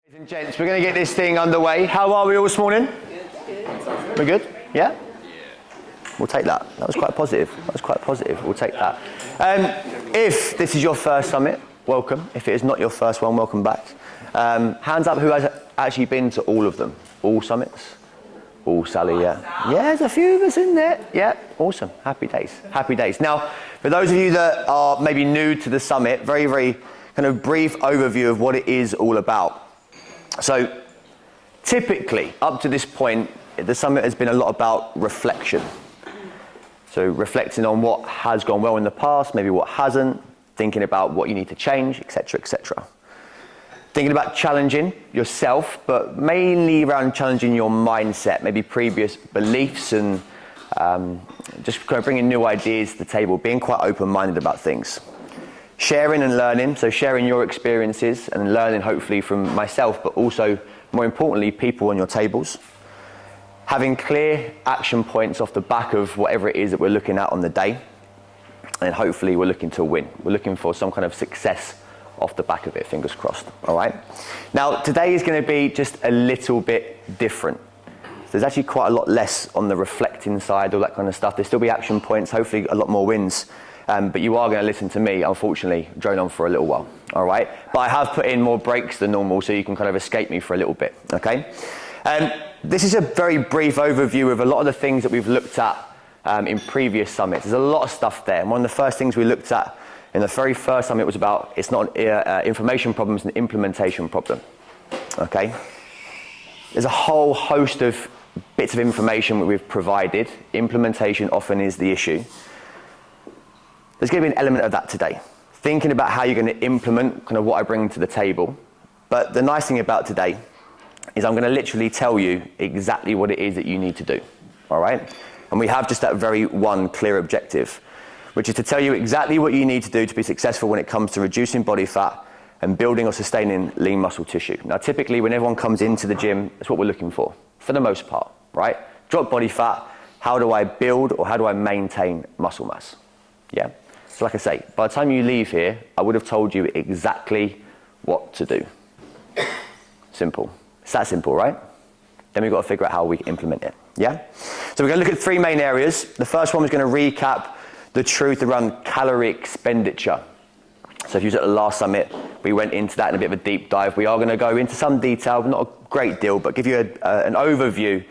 Ladies and gents, we're going to get this thing underway. How are we all this morning? We're good? Yeah? We'll take that. That was quite positive. We'll take that. If this is your first summit, welcome. If it is not your first one, welcome back. Hands up who has actually been to all of them. All summits? All Sally, yeah. Yeah, there's a few of us in there. Yeah, awesome. Happy days. Happy days. Now, for those of you that are maybe new to the summit, very, very kind of brief overview of what it is all about. So, typically, up to this point, the summit has been a lot about reflection. So, reflecting on what has gone well in the past, maybe what hasn't, thinking about what you need to change, etc., etc. Thinking about challenging yourself, but mainly around challenging your mindset, maybe previous beliefs, and just kind of bringing new ideas to the table, being quite open-minded about things. Sharing and learning, so sharing your experiences and learning hopefully from myself, but also, more importantly, people on your tables. Having clear action points off the back of whatever it is that we're looking at on the day. And hopefully we're looking to win. We're looking for some kind of success off the back of it, fingers crossed, all right? Now, today is going to be just a little bit different. So there's actually quite a lot less on the reflecting side, all that kind of stuff. There'll still be action points, hopefully a lot more wins. But you are going to listen to me, unfortunately, drone on for a little while, all right? But I have put in more breaks than normal so you can kind of escape me for a little bit, okay? This is a very brief overview of a lot of the things that we've looked at in previous summits. There's a lot of stuff there. And one of the first things we looked at in the very first summit was about, it's not an information problem, it's an implementation problem, okay? There's a whole host of bits of information that we've provided. Implementation often is the issue. There's going to be an element of that today. Thinking about how you're going to implement kind of what I bring to the table. But the nice thing about today is I'm going to literally tell you exactly what it is that you need to do, all right? And we have just that very one clear objective, which is to tell you exactly what you need to do to be successful when it comes to reducing body fat and building or sustaining lean muscle tissue. Now, typically when everyone comes into the gym, that's what we're looking for the most part, right? Drop body fat, how do I build or how do I maintain muscle mass? Yeah? So like I say, by the time you leave here, I would have told you exactly what to do. Simple. It's that simple, right? Then we've got to figure out how we implement it, yeah? So we're going to look at three main areas. The first one is going to recap the truth around calorie expenditure. So if you was at the last summit, we went into that in a bit of a deep dive. We are going to go into some detail, not a great deal, but give you an overview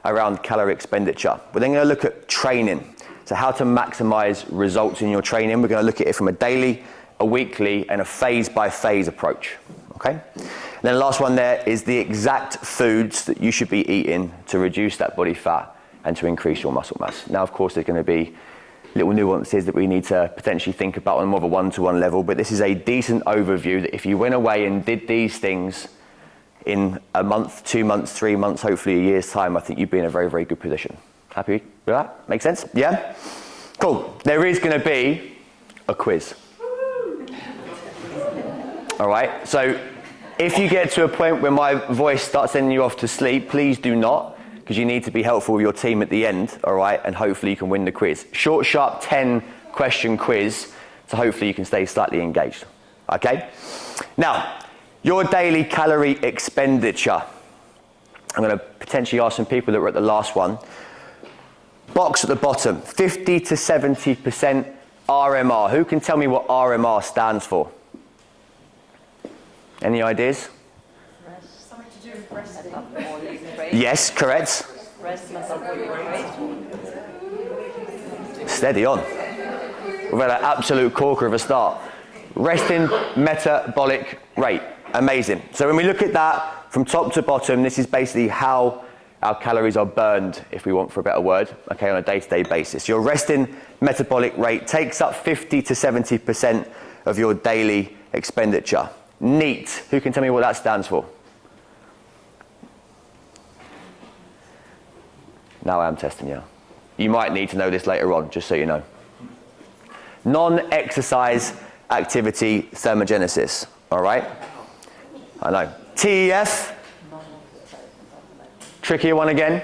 around calorie expenditure. We're then going to look at training. So how to maximize results in your training. We're going to look at it from a daily, a weekly, and a phase-by-phase approach, okay? And then the last one there is the exact foods that you should be eating to reduce that body fat and to increase your muscle mass. Now, of course, there's going to be little nuances that we need to potentially think about on more of a one-to-one level, but this is a decent overview that if you went away and did these things in a month, 2 months, 3 months, hopefully a year's time, I think you'd be in a very, very good position. Happy with that? Make sense? Yeah? Cool. There is going to be a quiz. All right? So if you get to a point where my voice starts sending you off to sleep, please do not, because you need to be helpful with your team at the end, all right? And hopefully you can win the quiz. Short, sharp 10-question quiz, so hopefully you can stay slightly engaged. Okay? Now, your daily calorie expenditure. I'm going to potentially ask some people that were at the last one. Box at the bottom, 50 to 70% RMR. Who can tell me what RMR stands for? Any ideas? Something to do with breast Yes, correct. breast metabolic rate. Steady on. We've had an absolute corker of a start. Resting metabolic rate. Amazing. So when we look at that from top to bottom, this is basically how our calories are burned, if we want for a better word, okay, on a day-to-day basis. Your resting metabolic rate takes up 50 to 70% of your daily expenditure. NEAT. Who can tell me what that stands for? Now I am testing you. You might need to know this later on, just so you know. Non-exercise activity thermogenesis, all right? I know. TEF. Trickier one again.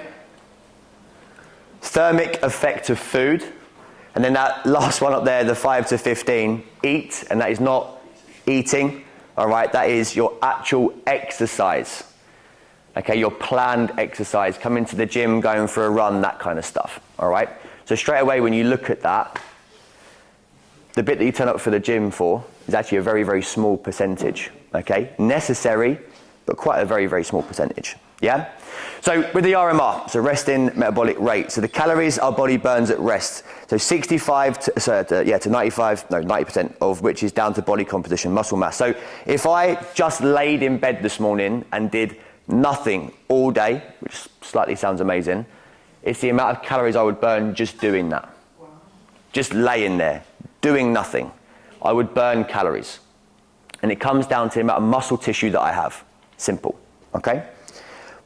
Thermic effect of food. And then that last one up there, the 5 to 15, eat, and that is not eating, all right? That is your actual exercise, okay? Your planned exercise, coming to the gym, going for a run, that kind of stuff, all right? So straight away when you look at that, the bit that you turn up for the gym for is actually a very, very small percentage, okay? Necessary, but quite a very, very small percentage, yeah? So with the RMR, so resting metabolic rate, so the calories our body burns at rest, so 90% of which is down to body composition, muscle mass. So if I just laid in bed this morning and did nothing all day, which slightly sounds amazing, it's the amount of calories I would burn just doing that. Wow. Just laying there, doing nothing. I would burn calories. And it comes down to the amount of muscle tissue that I have. Simple, okay?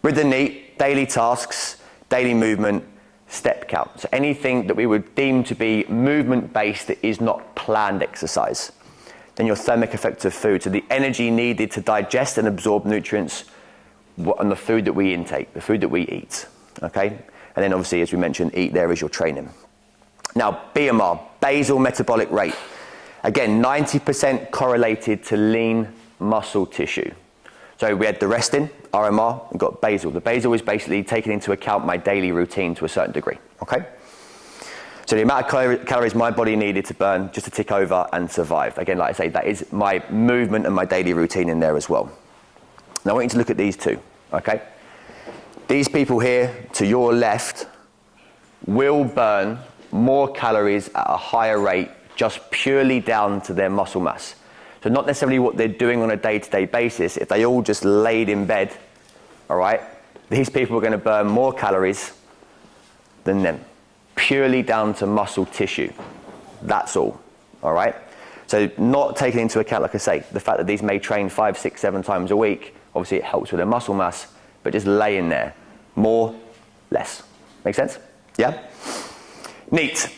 With the NEAT, daily tasks, daily movement, step count. So anything that we would deem to be movement-based that is not planned exercise. Then your thermic effect of food, so the energy needed to digest and absorb nutrients on the food that we intake, the food that we eat, okay? And then obviously, as we mentioned, eat there is your training. Now, BMR, basal metabolic rate. Again, 90% correlated to lean muscle tissue. So we had the resting, RMR, and got basal. The basal is basically taking into account my daily routine to a certain degree, okay? So the amount of calories my body needed to burn just to tick over and survive. Again, like I say, that is my movement and my daily routine in there as well. Now I want you to look at these two, okay? These people here to your left will burn more calories at a higher rate just purely down to their muscle mass. So not necessarily what they're doing on a day-to-day basis. If they all just laid in bed, all right, these people are going to burn more calories than them, purely down to muscle tissue. That's all right? So not taking into account, like I say, the fact that these may train 5, 6, 7 times a week. Obviously it helps with their muscle mass, but just laying there, more, less. Make sense? Yeah? NEAT.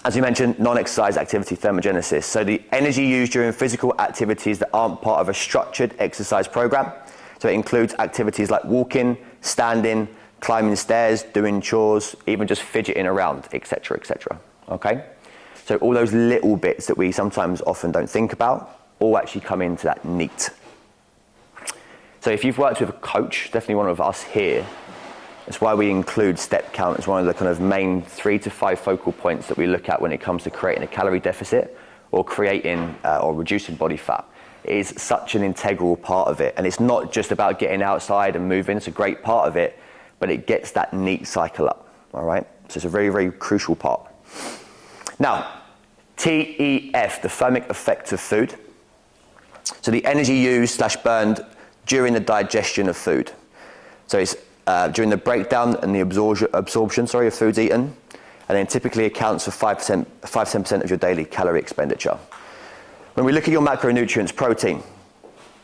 As we mentioned, non-exercise activity thermogenesis. So the energy used during physical activities that aren't part of a structured exercise program. So it includes activities like walking, standing, climbing stairs, doing chores, even just fidgeting around, etc., etc. Okay? So all those little bits that we sometimes often don't think about all actually come into that NEAT. So if you've worked with a coach, definitely one of us here, that's why we include step count as one of the kind of main 3 to 5 focal points that we look at when it comes to creating a calorie deficit or creating or reducing body fat. It is such an integral part of it. And it's not just about getting outside and moving. It's a great part of it, but it gets that NEAT cycle up, all right? So it's a very, very crucial part. Now, TEF, the thermic effect of food. So the energy used / burned during the digestion of food. So it's during the breakdown and the absorption of foods eaten, and then typically accounts for 5-10% of your daily calorie expenditure. When we look at your macronutrients, protein,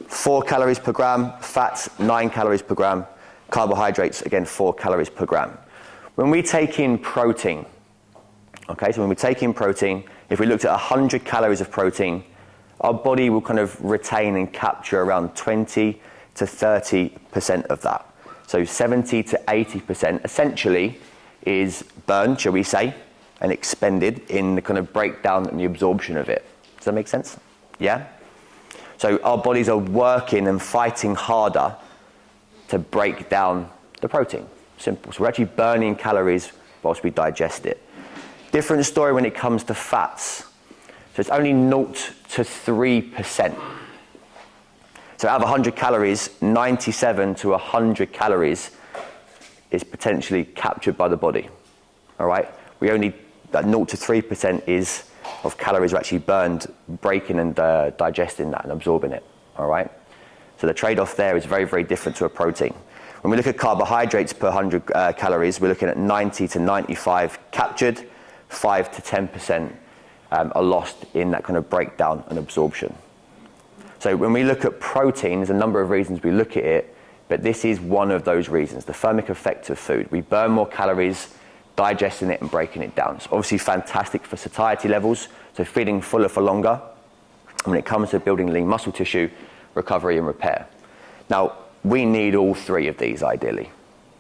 4 calories per gram, fats, 9 calories per gram, carbohydrates, again, 4 calories per gram. When we take in protein, okay, so when we take in protein, if we looked at 100 calories of protein, our body will kind of retain and capture around 20 to 30% of that. So 70 to 80% essentially is burned, shall we say, and expended in the kind of breakdown and the absorption of it. Does that make sense? Yeah? So our bodies are working and fighting harder to break down the protein. Simple. So we're actually burning calories whilst we digest it. Different story when it comes to fats. So it's only 0 to 3%. So out of 100 calories, 97 to 100 calories is potentially captured by the body, all right? We only, that 0 to 3% is of calories are actually burned, breaking and digesting that and absorbing it, all right? So the trade-off there is very, very different to a protein. When we look at carbohydrates per 100 calories, we're looking at 90 to 95 captured, 5 to 10% are lost in that kind of breakdown and absorption. So when we look at protein, there's a number of reasons we look at it, but this is one of those reasons, the thermic effect of food. We burn more calories, digesting it and breaking it down. It's obviously fantastic for satiety levels, so feeling fuller for longer. And when it comes to building lean muscle tissue, recovery and repair. Now, we need all 3 of these ideally,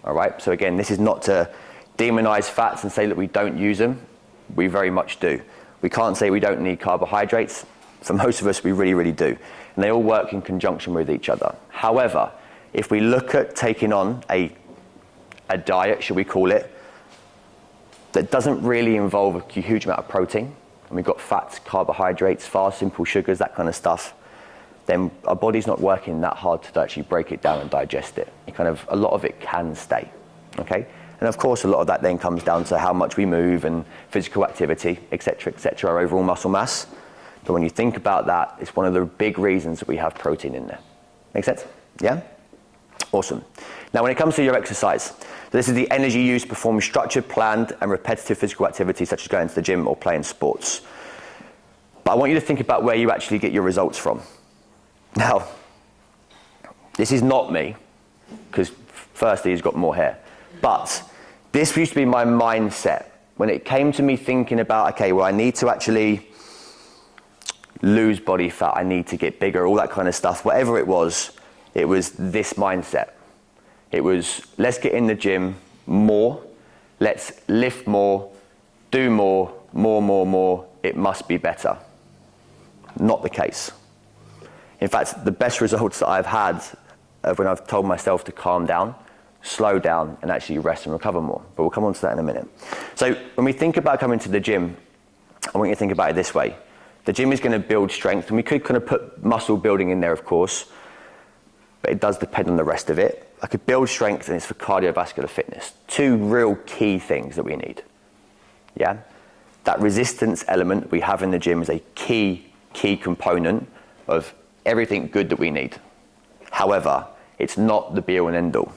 all right? So again, this is not to demonize fats and say that we don't use them. We very much do. We can't say we don't need carbohydrates. For most of us, we really, really do. And they all work in conjunction with each other. However, if we look at taking on a diet, should we call it, that doesn't really involve a huge amount of protein, and we've got fats, carbohydrates, fast, simple sugars, that kind of stuff, then our body's not working that hard to actually break it down and digest it. A lot of it can stay, okay? And of course, a lot of that then comes down to how much we move and physical activity, et cetera, our overall muscle mass. But when you think about that, it's one of the big reasons that we have protein in there. Make sense? Yeah? Awesome. Now, when it comes to your exercise, so this is the energy used to perform structured, planned, and repetitive physical activities such as going to the gym or playing sports. But I want you to think about where you actually get your results from. Now, this is not me, because firstly, he's got more hair. But this used to be my mindset. When it came to me thinking about, okay, well, I need to actually lose body fat, I need to get bigger, all that kind of stuff, whatever it was this mindset. It was, let's get in the gym more, let's lift more, do more, it must be better. Not the case. In fact, the best results that I've had of when I've told myself to calm down, slow down, and actually rest and recover more. But we'll come on to that in a minute. So when we think about coming to the gym, I want you to think about it this way. The gym is going to build strength, and we could kind of put muscle building in there, of course, but it does depend on the rest of it. I could build strength, and it's for cardiovascular fitness. Two real key things that we need. Yeah? That resistance element we have in the gym is a key component of everything good that we need. However, it's not the be all and end all.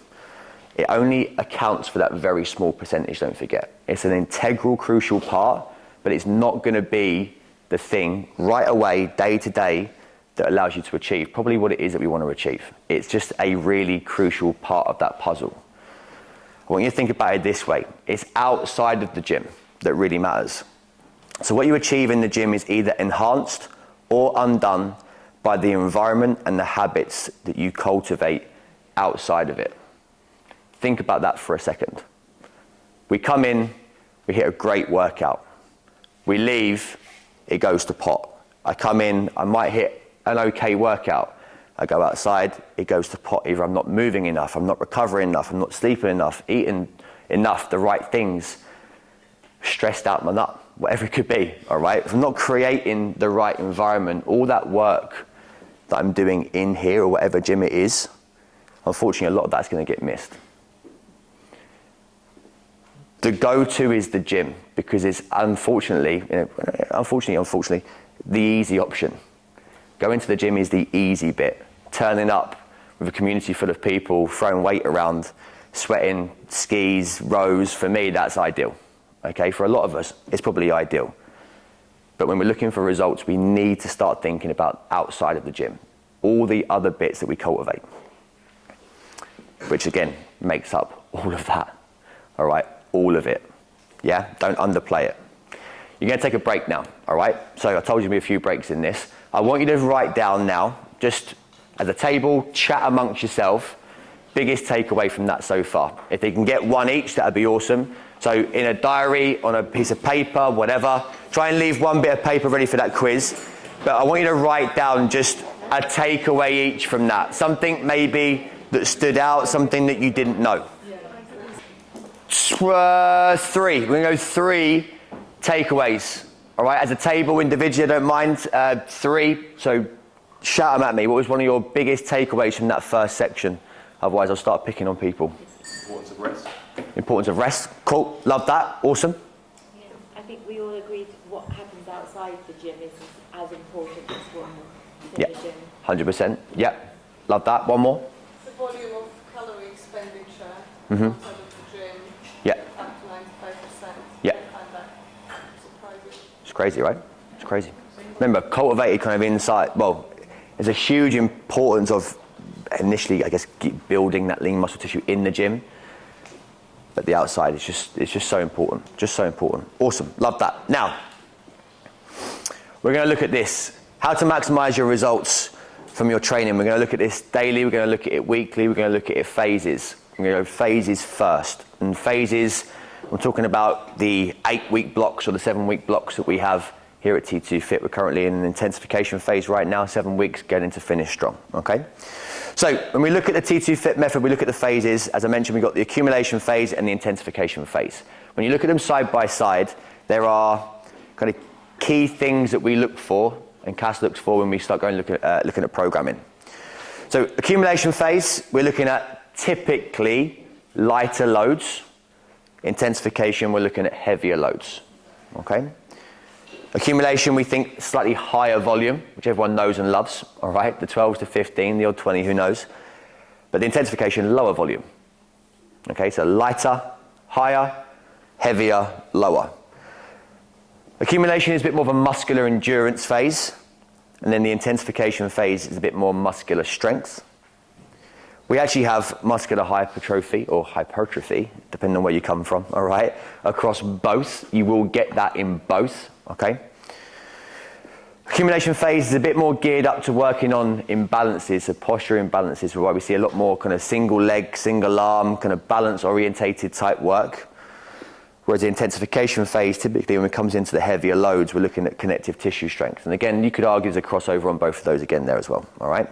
It only accounts for that very small percentage, don't forget. It's an integral, crucial part, but it's not going to be the thing right away, day to day, that allows you to achieve probably what it is that we want to achieve. It's just a really crucial part of that puzzle. I want you to think about it this way. It's outside of the gym that really matters. So what you achieve in the gym is either enhanced or undone by the environment and the habits that you cultivate outside of it. Think about that for a second. We come in, we hit a great workout. We leave, it goes to pot. I come in, I might hit an okay workout. I go outside, it goes to pot. Either I'm not moving enough, I'm not recovering enough, I'm not sleeping enough, eating enough, the right things, stressed out my nut, whatever it could be, all right? If I'm not creating the right environment, all that work that I'm doing in here or whatever gym it is, unfortunately, a lot of that's going to get missed. The go-to is the gym because it's unfortunately, the easy option. Going to the gym is the easy bit. Turning up with a community full of people, throwing weight around, sweating, skis, rows, for me, that's ideal. Okay, for a lot of us, it's probably ideal. But when we're looking for results, we need to start thinking about outside of the gym, all the other bits that we cultivate, which again, makes up all of that, all right? All of it, yeah? Don't underplay it. You're gonna take a break now, all right? So I told you there'd be a few breaks in this. I want you to write down now, just at the table, chat amongst yourself, biggest takeaway from that so far. If they can get one each, that'd be awesome. So in a diary, on a piece of paper, whatever, try and leave one bit of paper ready for that quiz. But I want you to write down just a takeaway each from that. Something maybe that stood out, something that you didn't know. 3. We're gonna go 3 takeaways. All right, as a table, individually, I don't mind. 3, so shout them at me. What was one of your biggest takeaways from that first section? Otherwise, I'll start picking on people. Importance of rest. Importance of rest. Cool, love that, awesome. Yeah, I think we all agreed what happens outside the gym is as important as what in the gym. 100%, yeah, love that. One more. The volume of calorie expenditure Mm-hmm. outside of the gym, Yeah, up to 95%. Yeah. I find that surprising. it's crazy, right? It's crazy. Remember, cultivated kind of inside, well, there's a huge importance of initially, I guess, building that lean muscle tissue in the gym. But the outside is just so important, just so important. Awesome, love that. Now, we're gonna look at this, how to maximize your results from your training. We're gonna look at this daily, we're gonna look at it weekly, we're gonna look at it phases. We're gonna go phases first. And phases, I'm talking about the 8-week blocks or the 7-week blocks that we have here at T2FIT. We're currently in an intensification phase right now, 7 weeks, getting to finish strong, okay? So when we look at the T2FIT method, we look at the phases. As I mentioned, we've got the accumulation phase and the intensification phase. When you look at them side by side, there are kind of key things that we look for and Cass looks for when we start looking at programming. So accumulation phase, we're looking at typically lighter loads. Intensification, we're looking at heavier loads, okay? Accumulation, we think slightly higher volume, which everyone knows and loves, all right? The 12s to 15, the odd 20, who knows? But the intensification, lower volume, okay? So lighter, higher, heavier, lower. Accumulation is a bit more of a muscular endurance phase, and then the intensification phase is a bit more muscular strength. We actually have muscular hypertrophy or hypertrophy, depending on where you come from, all right? Across both, you will get that in both, okay? Accumulation phase is a bit more geared up to working on imbalances, so posture imbalances, where we see a lot more kind of single leg, single arm, kind of balance orientated type work. Whereas the intensification phase, typically when it comes into the heavier loads, we're looking at connective tissue strength. And again, you could argue there's a crossover on both of those again there as well, all right?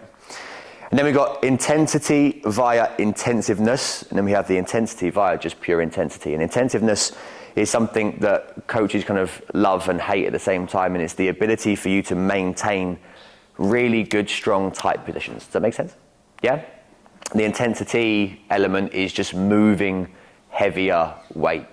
And then we've got intensity via intensiveness, and then we have the intensity via just pure intensity. And intensiveness is something that coaches kind of love and hate at the same time, and it's the ability for you to maintain really good, strong, tight positions. Does that make sense? Yeah? The intensity element is just moving heavier weight.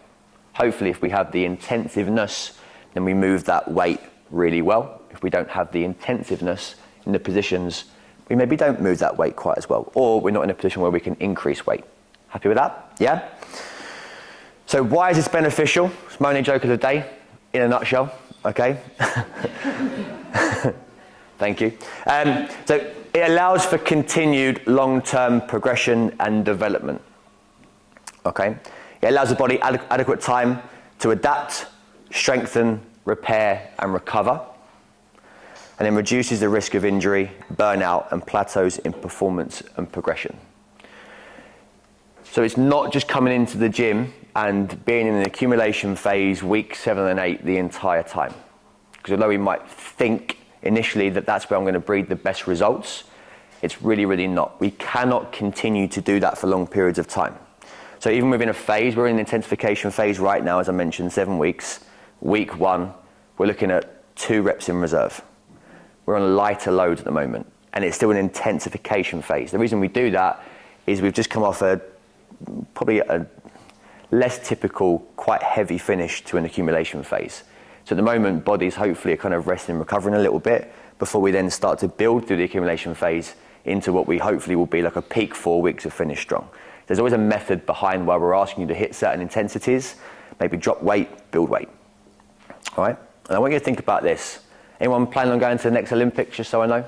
Hopefully, if we have the intensiveness, then we move that weight really well. If we don't have the intensiveness in the positions, we maybe don't move that weight quite as well, or we're not in a position where we can increase weight. Happy with that? Yeah? So why is this beneficial? It's my only joke of the day, in a nutshell, okay? Thank you. So it allows for continued long-term progression and development, okay? It allows the body adequate time to adapt, strengthen, repair, and recover, and then reduces the risk of injury, burnout, and plateaus in performance and progression. So it's not just coming into the gym and being in an accumulation phase week 7 and 8 the entire time. Because although we might think initially that that's where I'm going to breed the best results, it's really, really not. We cannot continue to do that for long periods of time. So even within a phase, we're in an intensification phase right now, as I mentioned, 7 weeks. Week 1, we're looking at 2 reps in reserve. We're on lighter loads at the moment, and it's still an intensification phase. The reason we do that is we've just come off probably a less typical, quite heavy finish to an accumulation phase. So at the moment, bodies hopefully are kind of resting and recovering a little bit before we then start to build through the accumulation phase into what we hopefully will be like a peak 4 weeks of finish strong. There's always a method behind why we're asking you to hit certain intensities, maybe drop weight, build weight. All right? And I want you to think about this. Anyone planning on going to the next Olympics, just so I know?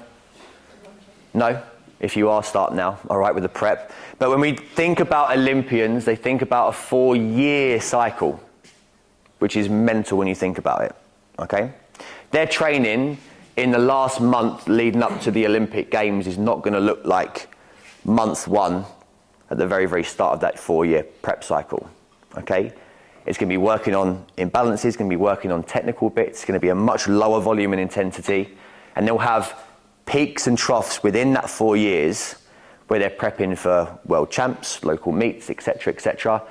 No? If you are, start now, all right, with the prep. But when we think about Olympians, they think about a 4-year cycle, which is mental when you think about it, okay? Their training in the last month leading up to the Olympic Games is not going to look like month 1 at the very, very start of that 4-year prep cycle, okay? It's going to be working on imbalances, it's going to be working on technical bits, it's going to be a much lower volume and intensity, and they'll have peaks and troughs within that 4 years where they're prepping for world champs, local meets, etc.,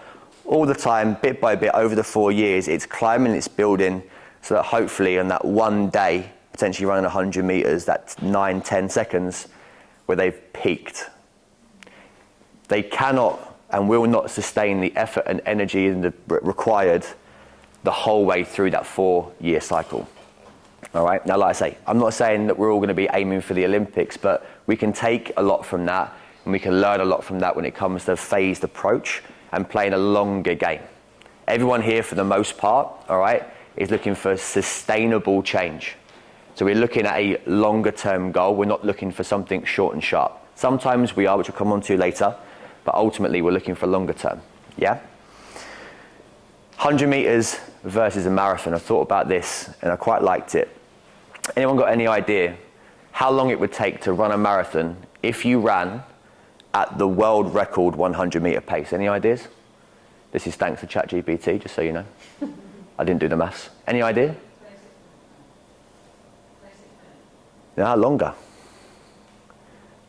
all the time, bit by bit, over the 4 years, it's climbing, it's building, so that hopefully on that one day, potentially running 100 meters, that's 9-10 seconds where they've peaked. They cannot and will not sustain the effort and energy required the whole way through that 4-year cycle. All right, now like I say, I'm not saying that we're all going to be aiming for the Olympics, but we can take a lot from that and we can learn a lot from that when it comes to phased approach and playing a longer game. Everyone here, for the most part, all right, is looking for sustainable change. So we're looking at a longer term goal. We're not looking for something short and sharp. Sometimes we are, which we'll come on to later, but ultimately we're looking for longer term, yeah? 100 meters versus a marathon. I thought about this and I quite liked it. Anyone got any idea how long it would take to run a marathon if you ran at the world record 100 meter pace? Any ideas? This is thanks to ChatGPT, just so you know. I didn't do the maths. Any idea? No, longer.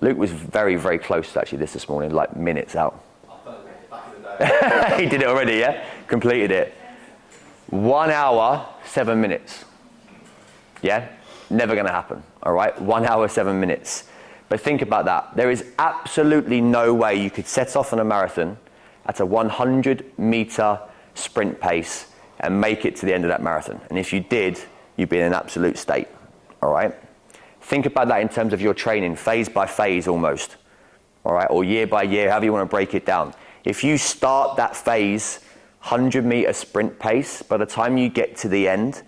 Luke was very, very close to actually this morning, like minutes out. He did it already, yeah? Completed it. 1 hour, 7 minutes. Yeah? Never going to happen, all right? 1 hour, 7 minutes. But think about that. There is absolutely no way you could set off on a marathon at a 100-meter sprint pace and make it to the end of that marathon. And if you did, you'd be in an absolute state, all right? Think about that in terms of your training, phase by phase almost, all right? Or year by year, however you want to break it down. If you start that phase 100-meter sprint pace, by the time you get to the end,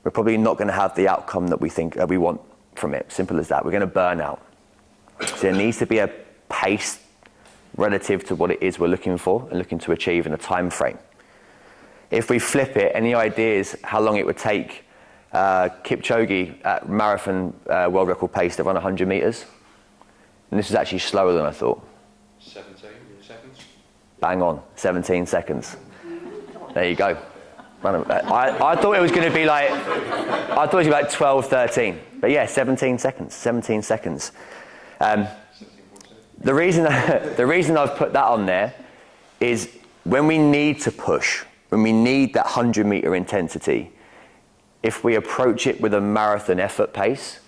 we're probably not going to have the outcome that we think we want from it. Simple as that. We're going to burn out. So there needs to be a pace relative to what it is we're looking for and looking to achieve in a time frame. If we flip it, any ideas how long it would take Kipchoge at marathon world record pace to run 100 meters? And this is actually slower than I thought. 17 seconds. Bang on, 17 seconds. There you go. I thought it was going to be like, I thought it was like 12, 13. But yeah, 17 seconds, 17 seconds. The reason I've put that on there is when we need to push, when we need that 100-meter intensity, if we approach it with a marathon effort pace,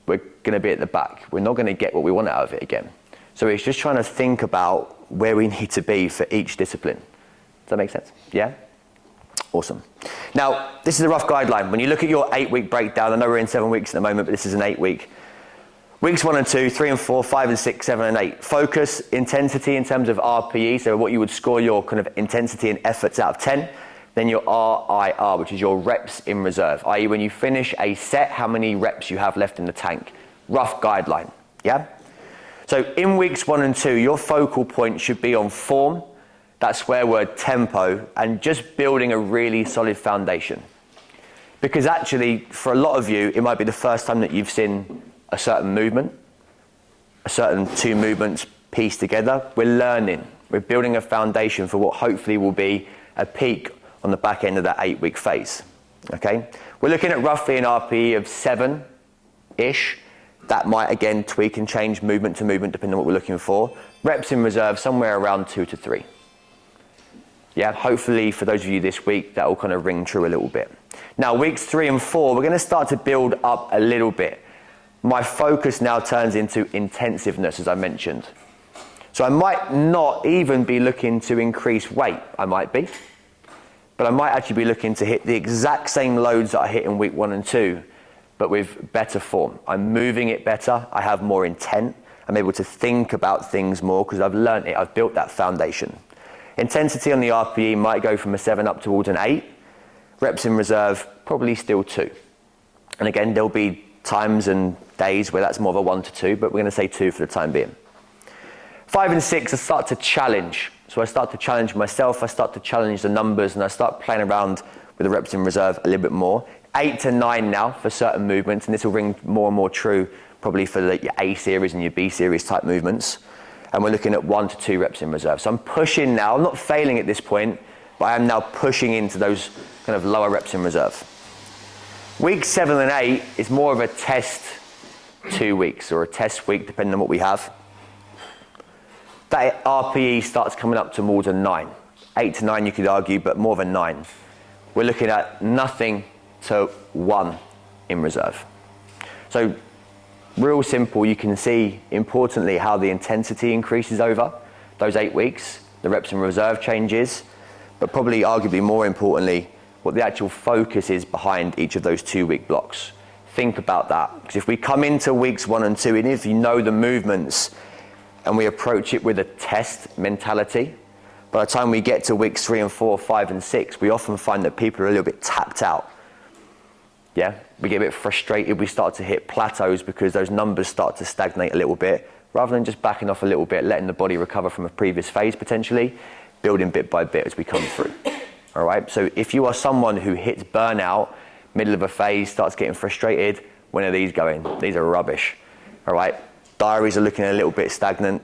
we're going to be at the back. We're not going to get what we want out of it again. So it's just trying to think about where we need to be for each discipline. Does that make sense? Yeah? Awesome. Now, this is a rough guideline. When you look at your 8-week breakdown, I know we're in 7 weeks at the moment, but this is an 8-week. Weeks 1 and 2, 3 and 4, 5 and 6, 7 and 8. Focus, intensity in terms of RPE, so what you would score your kind of intensity and efforts out of 10. Then your RIR, which is your reps in reserve, i.e. when you finish a set, how many reps you have left in the tank. Rough guideline, yeah? So in weeks 1 and 2, your focal point should be on form, that swear word tempo, and just building a really solid foundation. Because actually, for a lot of you, it might be the first time that you've seen a certain movement, a certain 2 movements pieced together. We're learning. We're building a foundation for what hopefully will be a peak on the back end of that 8-week phase, okay? We're looking at roughly an RPE of 7-ish. That might, again, tweak and change movement to movement depending on what we're looking for. Reps in reserve, somewhere around 2 to 3. Yeah, hopefully for those of you this week, that will kind of ring true a little bit. Now, weeks 3 and 4, we're going to start to build up a little bit. My focus now turns into intensiveness, as I mentioned. So I might not even be looking to increase weight. I might be. But I might actually be looking to hit the exact same loads that I hit in week 1 and 2, but with better form. I'm moving it better. I have more intent. I'm able to think about things more because I've learned it. I've built that foundation. Intensity on the RPE might go from a 7 up towards an 8. Reps in reserve, probably still 2. And again, there'll be times and days where that's more of a 1 to 2, but we're going to say 2 for the time being. 5 and 6, I start to challenge. So I start to challenge myself, I start to challenge the numbers, and I start playing around with the reps in reserve a little bit more. 8 to 9 now for certain movements, and this will ring more and more true probably for your A series and your B series type movements. And we're looking at 1 to 2 reps in reserve. So I'm pushing now, I'm not failing at this point, but I am now pushing into those kind of lower reps in reserve. Week 7 and 8 is more of a test 2 weeks or a test week depending on what we have. That RPE starts coming up towards a 9. 8 to 9 you could argue, but more of a 9. We're looking at nothing to 1 in reserve. So real simple, you can see importantly how the intensity increases over those 8 weeks, the reps in reserve changes, but probably arguably more importantly, what the actual focus is behind each of those 2-week blocks. Think about that, because if we come into weeks 1 and 2, and if you know the movements, and we approach it with a test mentality, by the time we get to weeks 3 and 4, 5 and 6, we often find that people are a little bit tapped out. Yeah, we get a bit frustrated, we start to hit plateaus because those numbers start to stagnate a little bit, rather than just backing off a little bit, letting the body recover from a previous phase potentially, building bit by bit as we come through. All right, so if you are someone who hits burnout, middle of a phase, starts getting frustrated, when are these going? These are rubbish, all right? Diaries are looking a little bit stagnant,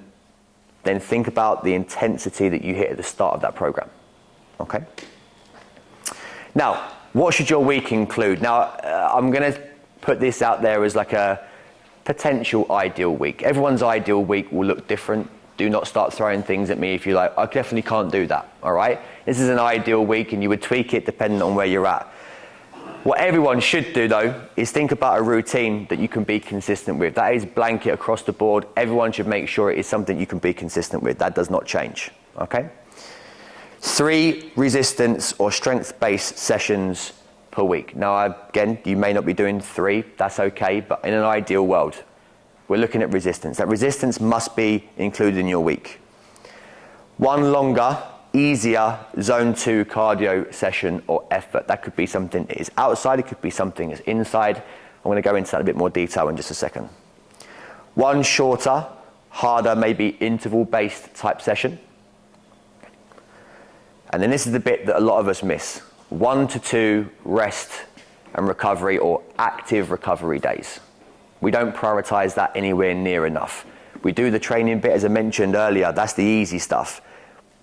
then think about the intensity that you hit at the start of that program, okay? Now, what should your week include? Now, I'm going to put this out there as like a potential ideal week. Everyone's ideal week will look different. Do not start throwing things at me if you're like, I definitely can't do that, all right? This is an ideal week and you would tweak it depending on where you're at. What everyone should do though, is think about a routine that you can be consistent with. That is blanket across the board. Everyone should make sure it is something you can be consistent with. That does not change, okay? 3 resistance or strength-based sessions per week. Now, again, you may not be doing 3, that's okay, but in an ideal world, we're looking at resistance. That resistance must be included in your week. 1 longer, easier zone 2 cardio session or effort. That could be something that is outside, it could be something that's inside. I'm going to go into that in a bit more detail in just a second. 1 shorter, harder, maybe interval-based type session. And then this is the bit that a lot of us miss. 1 to 2 rest and recovery or active recovery days. We don't prioritize that anywhere near enough. We do the training bit, as I mentioned earlier, that's the easy stuff.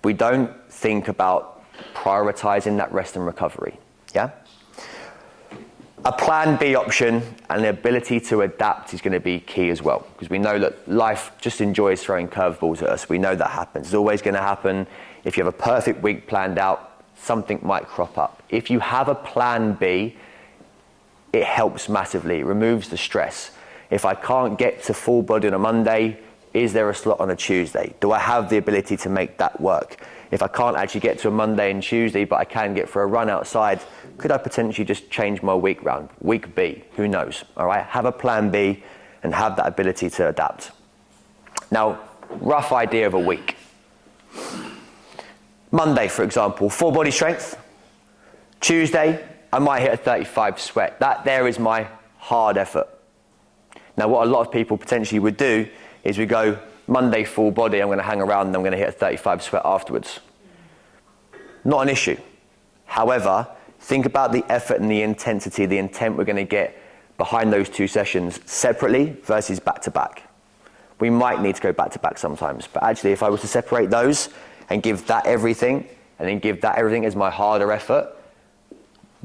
We don't think about prioritizing that rest and recovery, yeah? A plan B option and the ability to adapt is going to be key as well, because we know that life just enjoys throwing curveballs at us. We know that happens. It's always going to happen. If you have a perfect week planned out, something might crop up. If you have a plan B, it helps massively. It removes the stress. If I can't get to full body on a Monday, is there a slot on a Tuesday? Do I have the ability to make that work? If I can't actually get to a Monday and Tuesday, but I can get for a run outside, could I potentially just change my week round? Week B, who knows? All right, have a plan B and have that ability to adapt. Now, rough idea of a week. Monday, for example, full body strength. Tuesday, I might hit a 35 sweat. That there is my hard effort. Now, what a lot of people potentially would do is we go Monday full body, I'm going to hang around and I'm going to hit a 35 sweat afterwards. Not an issue. However, think about the effort and the intensity, the intent we're going to get behind those 2 sessions separately versus back to back. We might need to go back to back sometimes, but actually if I was to separate those and give that everything and then give that everything as my harder effort,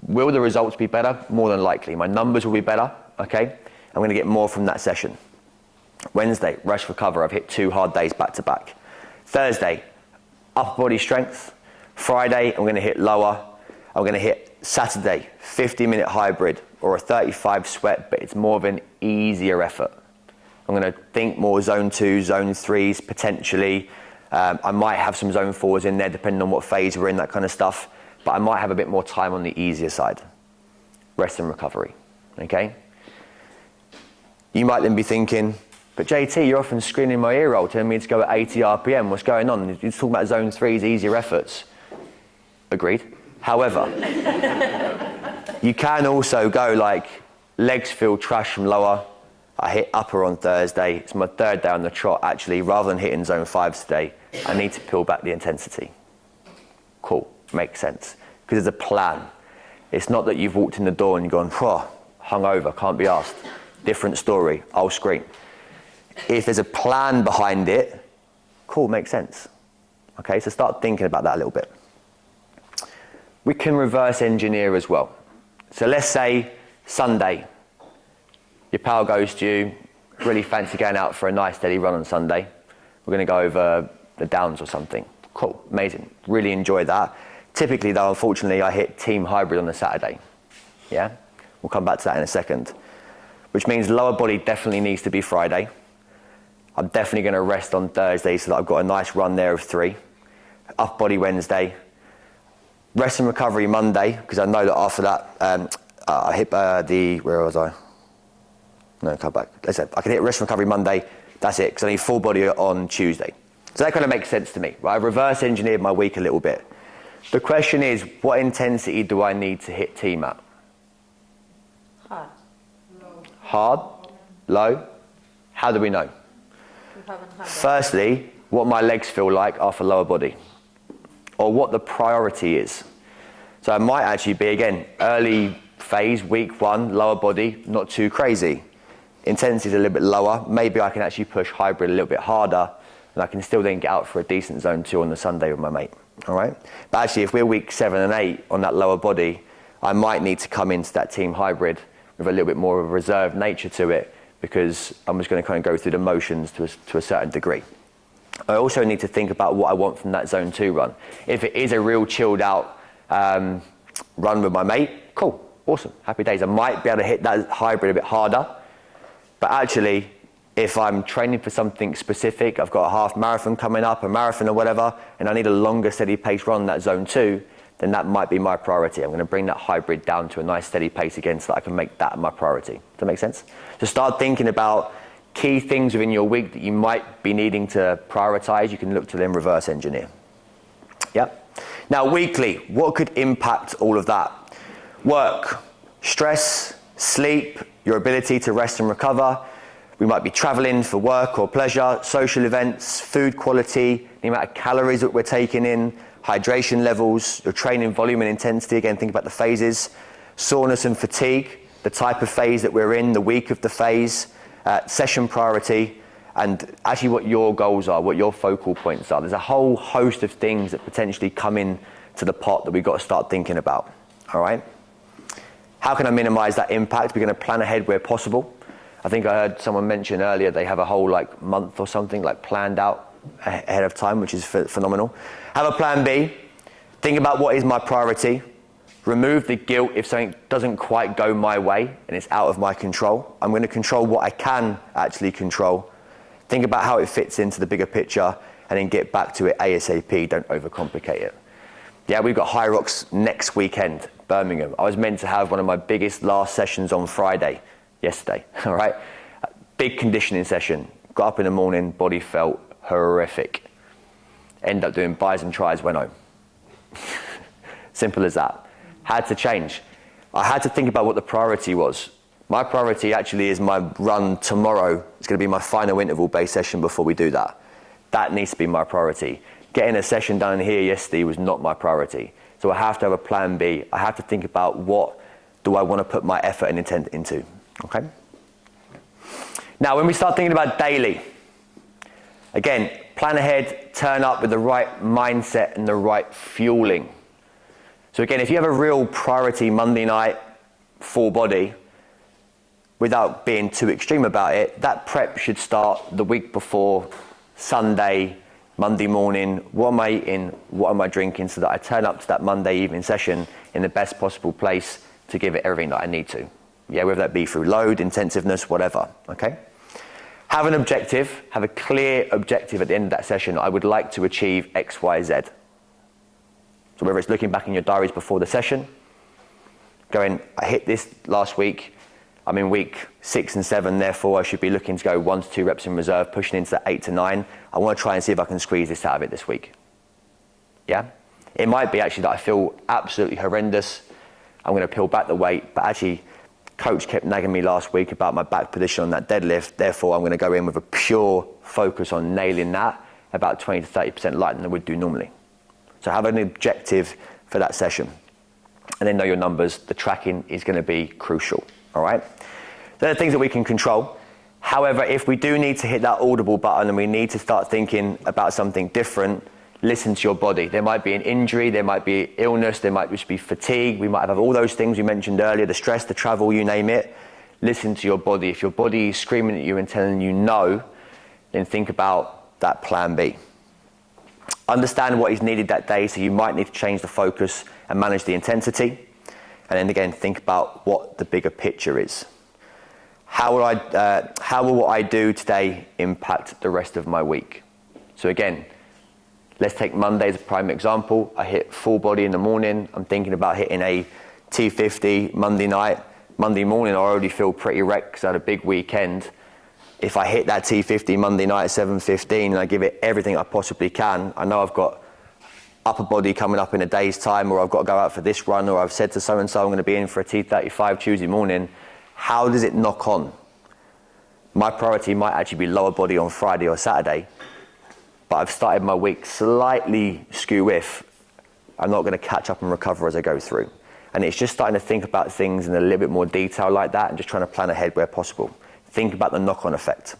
will the results be better? More than likely. My numbers will be better, okay? I'm going to get more from that session. Wednesday, rest recover. I've hit 2 hard days back to back. Thursday, upper body strength. Friday, I'm going to hit lower. I'm going to hit Saturday, 50-minute hybrid or a 35 sweat, but it's more of an easier effort. I'm going to think more zone 2, zone 3s potentially. I might have some zone 4s in there depending on what phase we're in, that kind of stuff. But I might have a bit more time on the easier side. Rest and recovery, okay? You might then be thinking, but JT, you're often screaming my ear roll, telling me to go at 80 RPM. What's going on? You're talking about zone 3s, easier efforts. Agreed. However, you can also go like legs feel trash from lower. I hit upper on Thursday. It's my 3rd day on the trot, actually. Rather than hitting zone 5s today, I need to peel back the intensity. Cool, makes sense. Because there's a plan. It's not that you've walked in the door and you've gone, hungover, can't be asked. Different story, I'll scream. If there's a plan behind it, cool, makes sense. Okay, so start thinking about that a little bit. We can reverse engineer as well. So let's say Sunday, your pal goes to you, really fancy going out for a nice steady run on Sunday. We're going to go over the Downs or something. Cool, amazing, really enjoy that. Typically though, unfortunately, I hit team hybrid on the Saturday. Yeah, we'll come back to that in a second. Which means lower body definitely needs to be Friday. I'm definitely going to rest on Thursday so that I've got a nice run there of 3. Upper body Wednesday. Rest and recovery Monday, because I know that after that, I hit where was I? No, come back. I said I can hit rest and recovery Monday. That's it, because I need full body on Tuesday. So that kind of makes sense to me, right? I've reverse engineered my week a little bit. The question is, what intensity do I need to hit team at? Hard. Hard? Low? How do we know? You haven't had that. Firstly, what my legs feel like after lower body, or what the priority is. So it might actually be, again, early phase, week 1, lower body, not too crazy. Intensity is a little bit lower. Maybe I can actually push hybrid a little bit harder, and I can still then get out for a decent zone 2 on the Sunday with my mate. All right? But actually, if we're week 7 and 8 on that lower body, I might need to come into that team hybrid with a little bit more of a reserved nature to it, because I'm just going to kind of go through the motions to a certain degree. I also need to think about what I want from that zone 2 run. If it is a real chilled out run with my mate, cool, awesome, happy days. I might be able to hit that hybrid a bit harder, but actually, if I'm training for something specific, I've got a half marathon coming up, a marathon or whatever, and I need a longer steady pace run, that zone 2, then that might be my priority. I'm going to bring that hybrid down to a nice steady pace again so that I can make that my priority. Does that make sense? So start thinking about key things within your week that you might be needing to prioritize. You can look to them reverse engineer. Yep. Now weekly, what could impact all of that? Work, stress, sleep, your ability to rest and recover. We might be traveling for work or pleasure, social events, food quality, the amount of calories that we're taking in, hydration levels, your training volume and intensity. Again, think about the phases. Soreness and fatigue, the type of phase that we're in, the week of the phase, session priority, and actually what your goals are, what your focal points are. There's a whole host of things that potentially come in to the pot that we've got to start thinking about, all right? How can I minimize that impact? We're going to plan ahead where possible. I think I heard someone mention earlier they have a whole month or something planned out ahead of time, which is phenomenal. Have a plan B. Think about what is my priority. Remove the guilt if something doesn't quite go my way and it's out of my control. I'm going to control what I can actually control. Think about how it fits into the bigger picture and then get back to it ASAP. Don't overcomplicate it. Yeah, we've got High Rocks next weekend, Birmingham. I was meant to have one of my biggest last sessions on Friday, yesterday, all right? Big conditioning session. Got up in the morning, body felt horrific. Ended up doing buys and tries, went home. Simple as that. Had to change. I had to think about what the priority was. My priority actually is my run tomorrow. It's going to be my final interval-based session before we do that. That needs to be my priority. Getting a session done here yesterday was not my priority. So I have to have a plan B. I have to think about what do I want to put my effort and intent into, okay? Now, when we start thinking about daily, again, plan ahead, turn up with the right mindset and the right fueling. So again, if you have a real priority Monday night, full body, without being too extreme about it, that prep should start the week before, Sunday, Monday morning. What am I eating? What am I drinking? So that I turn up to that Monday evening session in the best possible place to give it everything that I need to. Yeah, whether that be through load, intensiveness, whatever, okay? Have an objective, have a clear objective at the end of that session. I would like to achieve X, Y, Z. So whether it's looking back in your diaries before the session, going, I hit this last week, I'm in week 6 and 7, therefore I should be looking to go 1 to 2 reps in reserve, pushing into that 8 to 9. I want to try and see if I can squeeze this out of it this week. Yeah? It might be actually that I feel absolutely horrendous. I'm going to peel back the weight, but actually, coach kept nagging me last week about my back position on that deadlift. Therefore, I'm going to go in with a pure focus on nailing that about 20 to 30% lighter than I would do normally. So have an objective for that session. And then know your numbers. The tracking is going to be crucial. All right? They're the things that we can control. However, if we do need to hit that audible button and we need to start thinking about something different, listen to your body. There might be an injury, there might be illness, there might just be fatigue. We might have all those things we mentioned earlier, the stress, the travel, you name it. Listen to your body. If your body is screaming at you and telling you no, then think about that plan B. Understand what is needed that day, so you might need to change the focus and manage the intensity. And then again, think about what the bigger picture is. How will what I do today impact the rest of my week? So again, let's take Monday as a prime example. I hit full body in the morning. I'm thinking about hitting a T2FIT Monday night. Monday morning, I already feel pretty wrecked because I had a big weekend. If I hit that T2FIT Monday night at 7:15 and I give it everything I possibly can, I know I've got upper body coming up in a day's time, or I've got to go out for this run, or I've said to so-and-so I'm going to be in for a T35 Tuesday morning. How does it knock on? My priority might actually be lower body on Friday or Saturday, but I've started my week slightly skew with. I'm not going to catch up and recover as I go through. And it's just starting to think about things in a little bit more detail like that and just trying to plan ahead where possible. Think about the knock-on effect.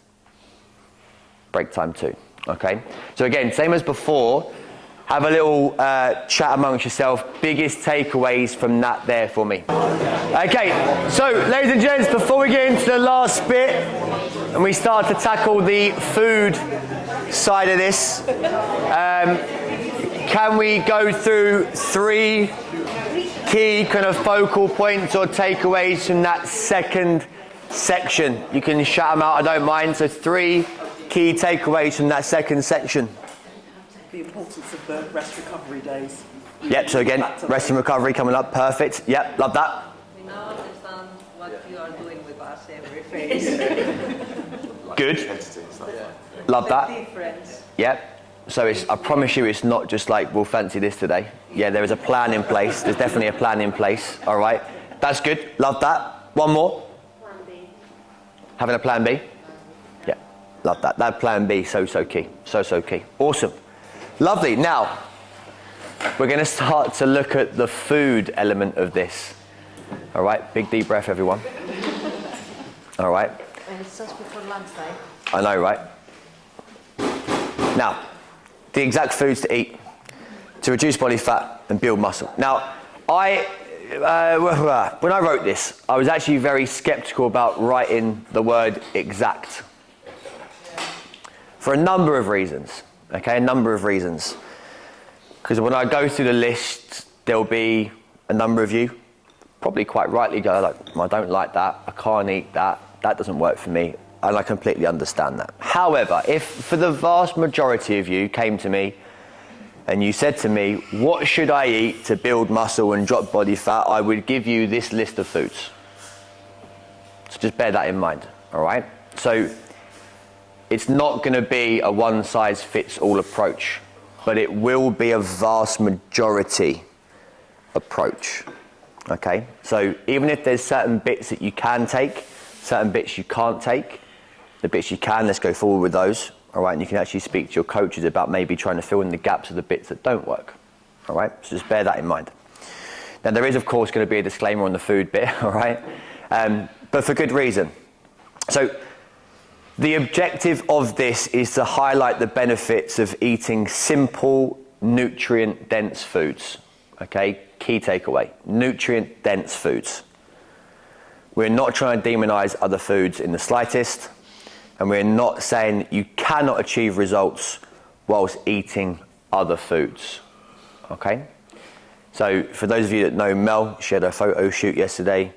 Break time too, okay? So again, same as before, have a little chat amongst yourself. Biggest takeaways from that there for me. Okay, so ladies and gents, before we get into the last bit and we start to tackle the food side of this, can we go through 3 key kind of focal points or takeaways from that second section? You can shout them out, I don't mind. So 3 key takeaways from that second section. The importance of the rest recovery days. Yep, so again, rest and recovery coming up, perfect. Yep, love that. We now understand what you are doing with us every phase. Good. Love that. Difference. Yep. So I promise you it's not just like, we'll fancy this today. Yeah, there is a plan in place. There's definitely a plan in place. All right. That's good. Love that. One more. Plan B. Having a plan B? Yeah. Love that. That plan B, so key. So key. Awesome. Lovely. Now, we're going to start to look at the food element of this. All right. Big deep breath, everyone. All right. And it's just before lunchtime. I know, right? Now, the exact foods to eat to reduce body fat and build muscle. Now, when I wrote this, I was actually very skeptical about writing the word exact for a number of reasons. Okay, a number of reasons. Because when I go through the list, there'll be a number of you, probably quite rightly go like, I don't like that, I can't eat that, that doesn't work for me. And I completely understand that. However, if for the vast majority of you came to me and you said to me, what should I eat to build muscle and drop body fat, I would give you this list of foods. So just bear that in mind, all right? So it's not going to be a one-size-fits-all approach, but it will be a vast majority approach, okay? So even if there's certain bits that you can take, certain bits you can't take, the bits you can, let's go forward with those, all right? And you can actually speak to your coaches about maybe trying to fill in the gaps of the bits that don't work, all right? So just bear that in mind. Now, there is, of course, going to be a disclaimer on the food bit, all right? But for good reason. So the objective of this is to highlight the benefits of eating simple, nutrient-dense foods, okay? Key takeaway, nutrient-dense foods. We're not trying to demonize other foods in the slightest, and we're not saying you cannot achieve results whilst eating other foods, okay? So for those of you that know Mel, she had a photo shoot yesterday,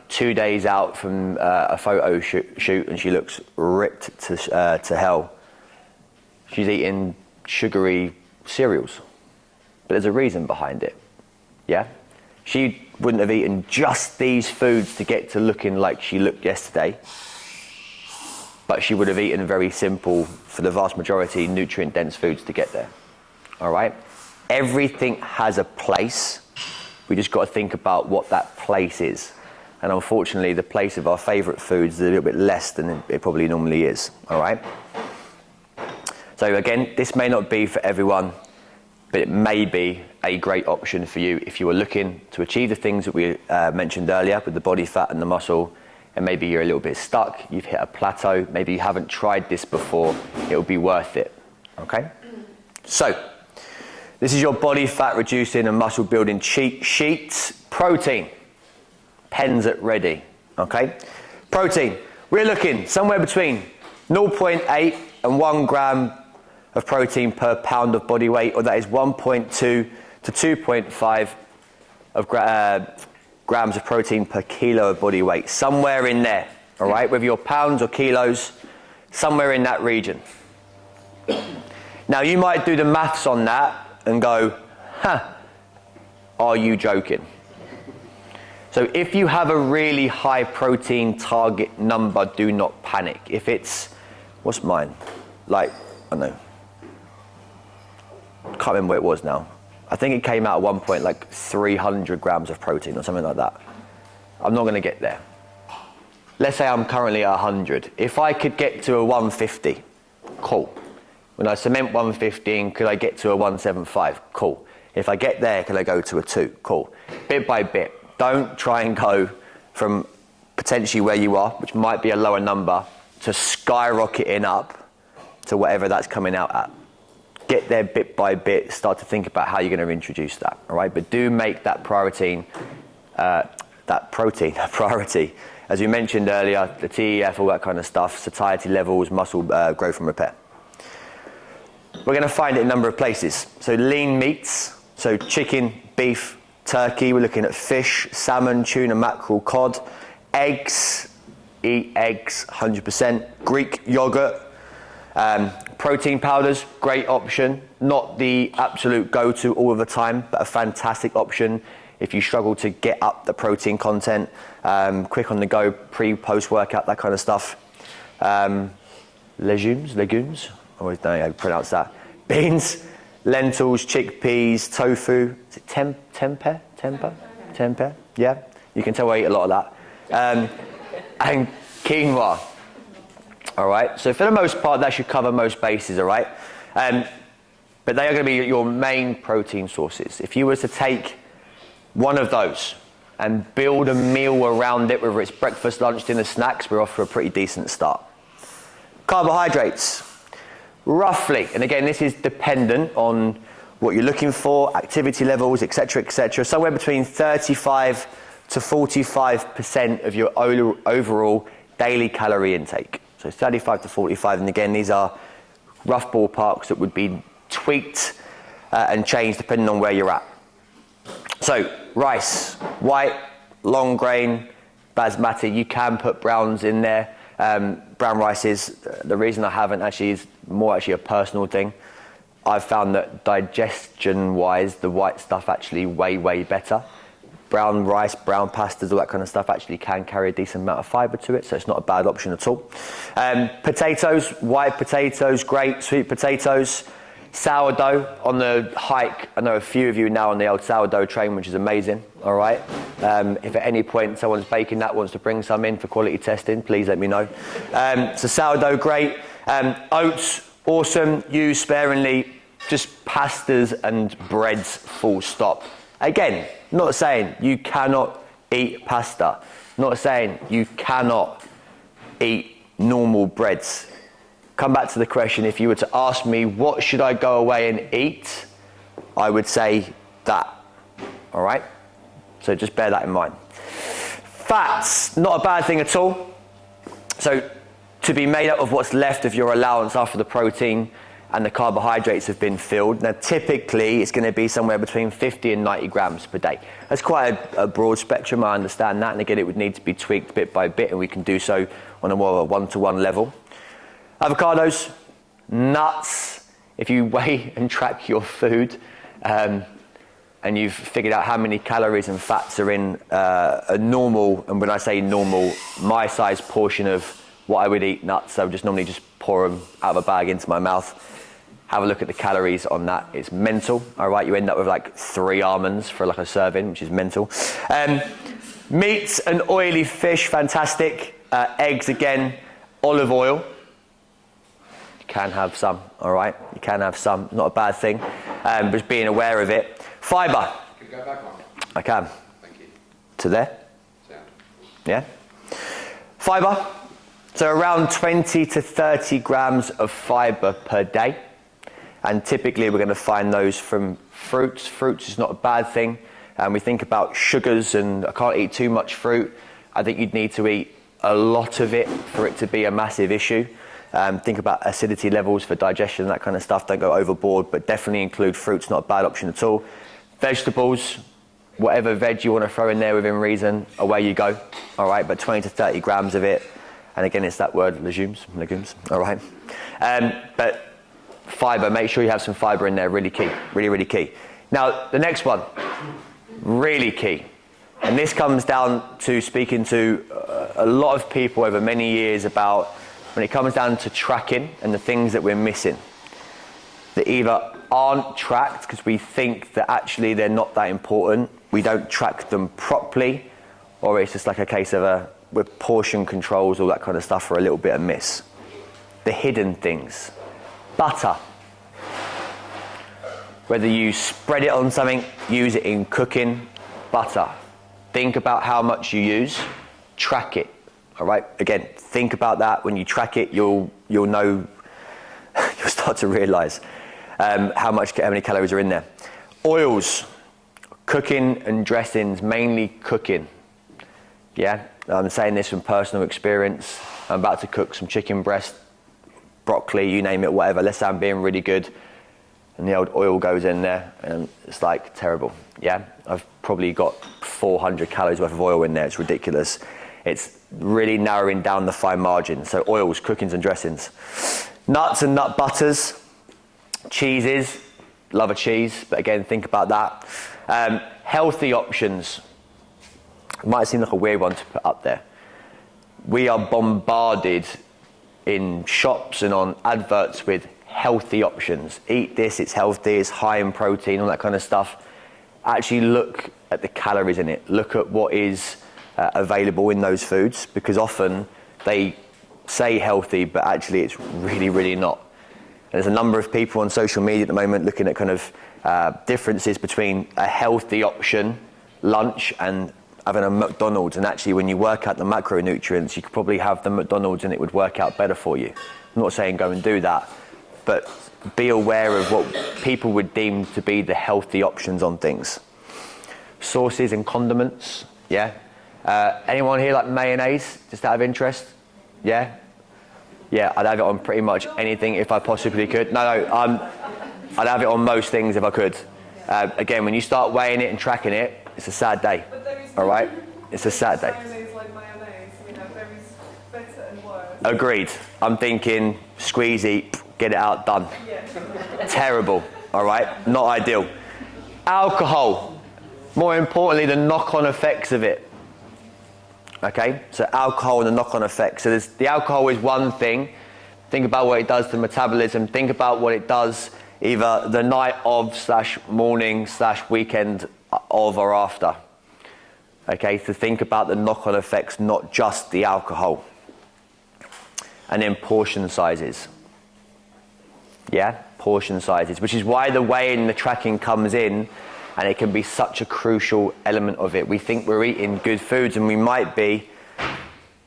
2 days out from a photo shoot, and she looks ripped to hell. She's eating sugary cereals, but there's a reason behind it, yeah? She wouldn't have eaten just these foods to get to looking like she looked yesterday, but she would have eaten very simple, for the vast majority, nutrient-dense foods to get there, all right? Everything has a place. We just got to think about what that place is. And unfortunately, the place of our favorite foods is a little bit less than it probably normally is, all right? So again, this may not be for everyone, but it may be a great option for you if you are looking to achieve the things that we mentioned earlier with the body fat and the muscle, and maybe you're a little bit stuck, you've hit a plateau, maybe you haven't tried this before, it will be worth it, okay? So, this is your body fat reducing and muscle building cheat sheet. Protein, pens at ready, okay? Protein, we're looking somewhere between 0.8 and 1 gram of protein per pound of body weight, or that is 1.2 to 2.5 of grams of protein per kilo of body weight, somewhere in there, all right? Whether you're pounds or kilos, somewhere in that region. Now, you might do the maths on that and go, are you joking? So if you have a really high protein target number, do not panic. If it's, what's mine? Like, I don't know. Can't remember what it was now. I think it came out at one point like 300 grams of protein or something like that. I'm not going to get there. Let's say I'm currently at 100. If I could get to a 150, cool. When I cement 115, could I get to a 175? Cool. If I get there, can I go to a 2? Cool. Bit by bit. Don't try and go from potentially where you are, which might be a lower number, to skyrocketing up to whatever that's coming out at. get there bit by bit, start to think about how you're going to introduce that, all right? But do make that protein a priority. As we mentioned earlier, the TEF, all that kind of stuff, satiety levels, muscle growth and repair. We're going to find it in a number of places. So lean meats, so chicken, beef, turkey. We're looking at fish, salmon, tuna, mackerel, cod, eggs. Eat eggs 100%. Greek yogurt, protein powders, great option. Not the absolute go-to all of the time, but a fantastic option if you struggle to get up the protein content. Quick on the go, pre, post workout, that kind of stuff. Legumes. I always don't know how to pronounce that. Beans, lentils, chickpeas, tofu. Is it tempeh? Yeah, you can tell I eat a lot of that. And quinoa. All right, so for the most part, that should cover most bases, all right? But they are going to be your main protein sources. If you were to take one of those and build a meal around it, whether it's breakfast, lunch, dinner, snacks, we're off for a pretty decent start. Carbohydrates, roughly, and again, this is dependent on what you're looking for, activity levels, etc., somewhere between 35 to 45% of your overall daily calorie intake. So 35 to 45, and again, these are rough ballparks that would be tweaked and changed depending on where you're at. So rice, white, long grain, basmati, you can put browns in there. Brown rices, the reason I haven't actually is more actually a personal thing. I've found that digestion-wise, the white stuff actually way better. Brown rice, brown pastas, all that kind of stuff actually can carry a decent amount of fibre to it, so it's not a bad option at all. Potatoes, white potatoes, great. Sweet potatoes, sourdough on the hike. I know a few of you now on the old sourdough train, which is amazing, all right? If at any point someone's baking that, wants to bring some in for quality testing, please let me know. So sourdough, great. Oats, awesome. Use sparingly. Just pastas and breads, full stop. Again, not saying you cannot eat pasta. Not saying you cannot eat normal breads. Come back to the question, if you were to ask me what should I go away and eat, I would say that, all right? So just bear that in mind. Fats, not a bad thing at all. So to be made up of what's left of your allowance after the protein and the carbohydrates have been filled. Now typically it's going to be somewhere between 50 and 90 grams per day. That's quite a broad spectrum, I understand that, and again it would need to be tweaked bit by bit, and we can do so on a more one-to-one level. Avocados, nuts, if you weigh and track your food and you've figured out how many calories and fats are in a normal, and when I say normal, my size portion of what I would eat nuts, I would just normally just pour them out of a bag into my mouth. Have a look at the calories on that. It's mental, all right? You end up with like 3 almonds for like a serving, which is mental. Meats and oily fish, fantastic. Eggs again, olive oil. You can have some, all right? You can have some, not a bad thing. Just being aware of it. Fibre. Can you go back on? I can. Thank you. To there? Sound. Yeah. Fibre. So around 20 to 30 grams of fibre per day. And typically we're going to find those from fruits. Fruits is not a bad thing. We think about sugars and I can't eat too much fruit. I think you'd need to eat a lot of it for it to be a massive issue. Think about acidity levels for digestion, that kind of stuff. Don't go overboard, but definitely include fruits, not a bad option at all. Vegetables, whatever veg you want to throw in there within reason, away you go. All right, but 20 to 30 grams of it. And again, it's that word, legumes, all right. But fibre, make sure you have some fibre in there, really key, really key. Now, the next one, really key. And this comes down to speaking to a lot of people over many years about when it comes down to tracking and the things that we're missing. That either aren't tracked because we think that actually they're not that important, we don't track them properly, or it's just like a case of with portion controls, all that kind of stuff are a little bit amiss. The hidden things. Butter. Whether you spread it on something, use it in cooking, butter. Think about how much you use, track it. All right, again, think about that. When you track it, you'll know, you'll start to realize. how many calories are in there. Oils, cooking and dressings, mainly cooking. Yeah, I'm saying this from personal experience. I'm about to cook some chicken breast, broccoli, you name it, whatever. Let's say I'm being really good, and the old oil goes in there, and it's like terrible. Yeah, I've probably got 400 calories worth of oil in there. It's ridiculous. It's really narrowing down the fine margin. So oils, cookings and dressings. Nuts and nut butters, cheeses, love a cheese, but again, think about that. Healthy options. It might seem like a weird one to put up there. We are bombarded in shops and on adverts with healthy options. Eat this, it's healthy, it's high in protein, all that kind of stuff. Actually look at the calories in it. Look at what is available in those foods, because often they say healthy, but actually it's really, really not. And there's a number of people on social media at the moment looking at kind of differences between a healthy option, lunch, and having a McDonald's. And actually when you work out the macronutrients, you could probably have the McDonald's and it would work out better for you. I'm not saying go and do that, but be aware of what people would deem to be the healthy options on things. Sauces and condiments, yeah? Anyone here like mayonnaise, just out of interest? Yeah? Yeah, I'd have it on pretty much anything if I possibly could. I'd have it on most things if I could. Again, when you start weighing it and tracking it, it's a sad day, all right? It's a sad day. Mayonnaise like mayonnaise, there is better and worse. Agreed. I'm thinking squeeze, eat, get it out, done. Yeah. Terrible, all right? Not ideal. Alcohol, more importantly, the knock-on effects of it. Okay, so alcohol and the knock-on effects. So the alcohol is one thing. Think about what it does to metabolism. Think about what it does either the night of / morning / weekend of or after. Okay, so think about the knock-on effects, not just the alcohol. And then portion sizes. Yeah, portion sizes, which is why the weighing and the tracking comes in, and it can be such a crucial element of it. We think we're eating good foods, and we might be,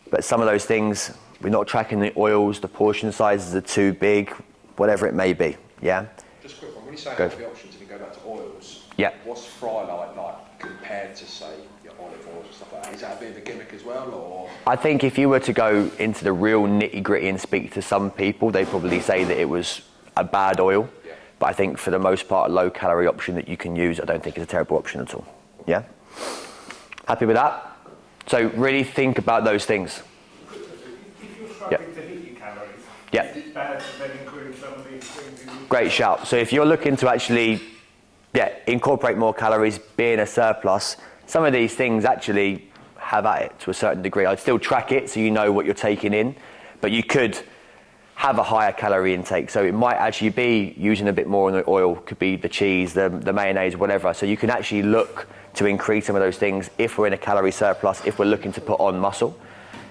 but some of those things, we're not tracking the oils, the portion sizes are too big, whatever it may be, yeah? Just a quick one, when you say healthy options and you go back to oils, Yeah. what's fry like compared to, say, your olive oils and stuff like that? Is that a bit of a gimmick as well, or? I think if you were to go into the real nitty-gritty and speak to some people, they'd probably say that it was a bad oil. Yeah. But I think for the most part, a low-calorie option that you can use, I don't think is a terrible option at all. Yeah? Happy with that? So really think about those things. If you're struggling to hit your calories, Yeah. is it bad to then include some of these things in your... Great shout. So if you're looking to actually, incorporate more calories, be in a surplus, some of these things actually have at it to a certain degree. I'd still track it so you know what you're taking in, but you could have a higher calorie intake. So it might actually be using a bit more on the oil, could be the cheese, the mayonnaise, whatever. So you can actually look to increase some of those things if we're in a calorie surplus, if we're looking to put on muscle.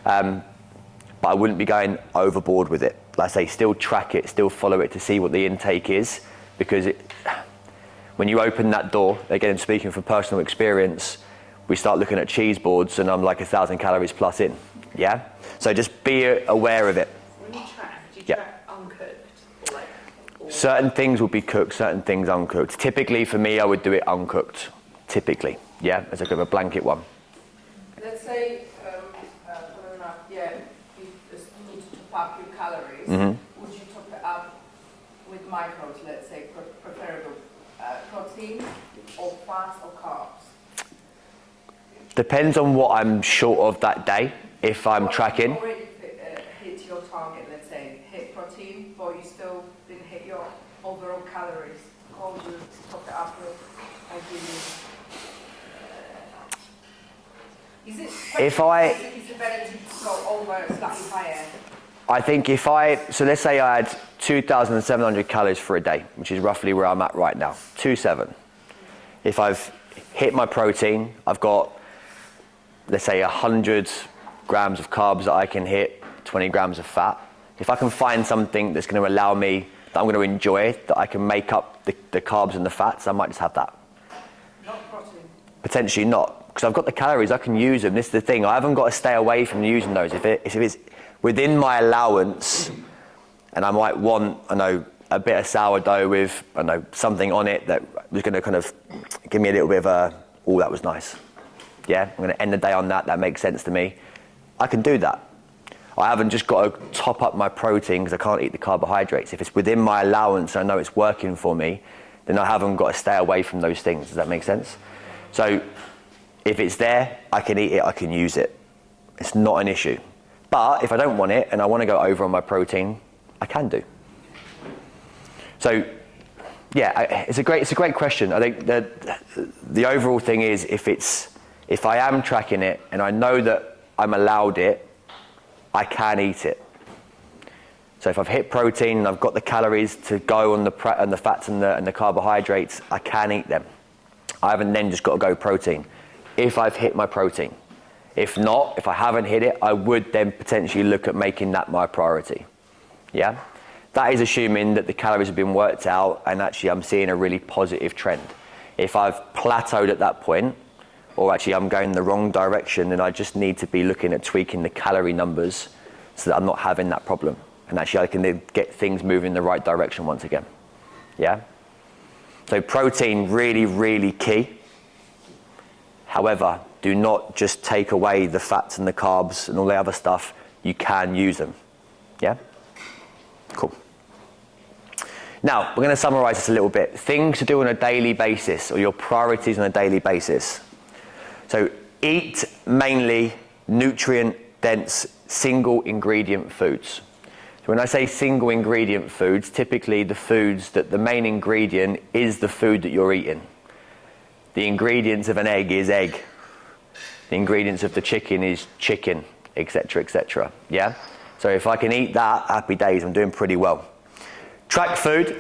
But I wouldn't be going overboard with it. Like I say, still track it, still follow it to see what the intake is, because when you open that door, again, speaking from personal experience, we start looking at cheese boards and I'm like 1,000 calories plus in, yeah? So just be aware of it. When you track, do you Yeah. track uncooked? Or Certain things will be cooked, certain things uncooked. Typically for me, I would do it uncooked, typically, yeah, as a kind of a blanket one. Let's say, you just need to top up your calories. Mm-hmm. Would you top it up with micros, let's say, preferable protein or fats or carbs? Depends on what I'm short of that day, if I'm Or tracking. You already hit your target, let's say, hit protein, but you still didn't hit your overall calories. How would you top it up with? Is it better to go over slightly higher? I think so let's say I had 2,700 calories for a day, which is roughly where I'm at right now, 2,700. If I've hit my protein, I've got, let's say 100 grams of carbs that I can hit, 20 grams of fat. If I can find something that's going to allow me, that I'm going to enjoy, that I can make up the carbs and the fats, I might just have that. Not protein. Potentially not, because I've got the calories, I can use them. This is the thing, I haven't got to stay away from using those. If it's within my allowance, and I might want, a bit of sourdough with, I don't know, something on it that was going to kind of give me a little bit of a, oh, that was nice. Yeah, I'm going to end the day on that. That makes sense to me. I can do that. I haven't just got to top up my protein because I can't eat the carbohydrates. If it's within my allowance and I know it's working for me, then I haven't got to stay away from those things. Does that make sense? So if it's there, I can eat it, I can use it. It's not an issue. But if I don't want it and I want to go over on my protein, I can do. So yeah, it's a great question. I think that the overall thing is if I am tracking it and I know that I'm allowed it, I can eat it. So if I've hit protein and I've got the calories to go on the fats and the carbohydrates, I can eat them. I haven't then just got to go protein. If I've hit my protein. If not, if I haven't hit it, I would then potentially look at making that my priority. Yeah? That is assuming that the calories have been worked out and actually I'm seeing a really positive trend. If I've plateaued at that point, or actually I'm going the wrong direction, then I just need to be looking at tweaking the calorie numbers so that I'm not having that problem. And actually I can then get things moving in the right direction once again. Yeah? So protein, really, really key. However, do not just take away the fats and the carbs and all the other stuff. You can use them. Yeah? Cool. Now, we're going to summarize this a little bit. Things to do on a daily basis, or your priorities on a daily basis. So eat mainly nutrient-dense, single-ingredient foods. So when I say single-ingredient foods, typically the foods that the main ingredient is the food that you're eating. The ingredients of an egg is egg. The ingredients of the chicken is chicken, etc., etc. Yeah? So if I can eat that, happy days, I'm doing pretty well. Track food.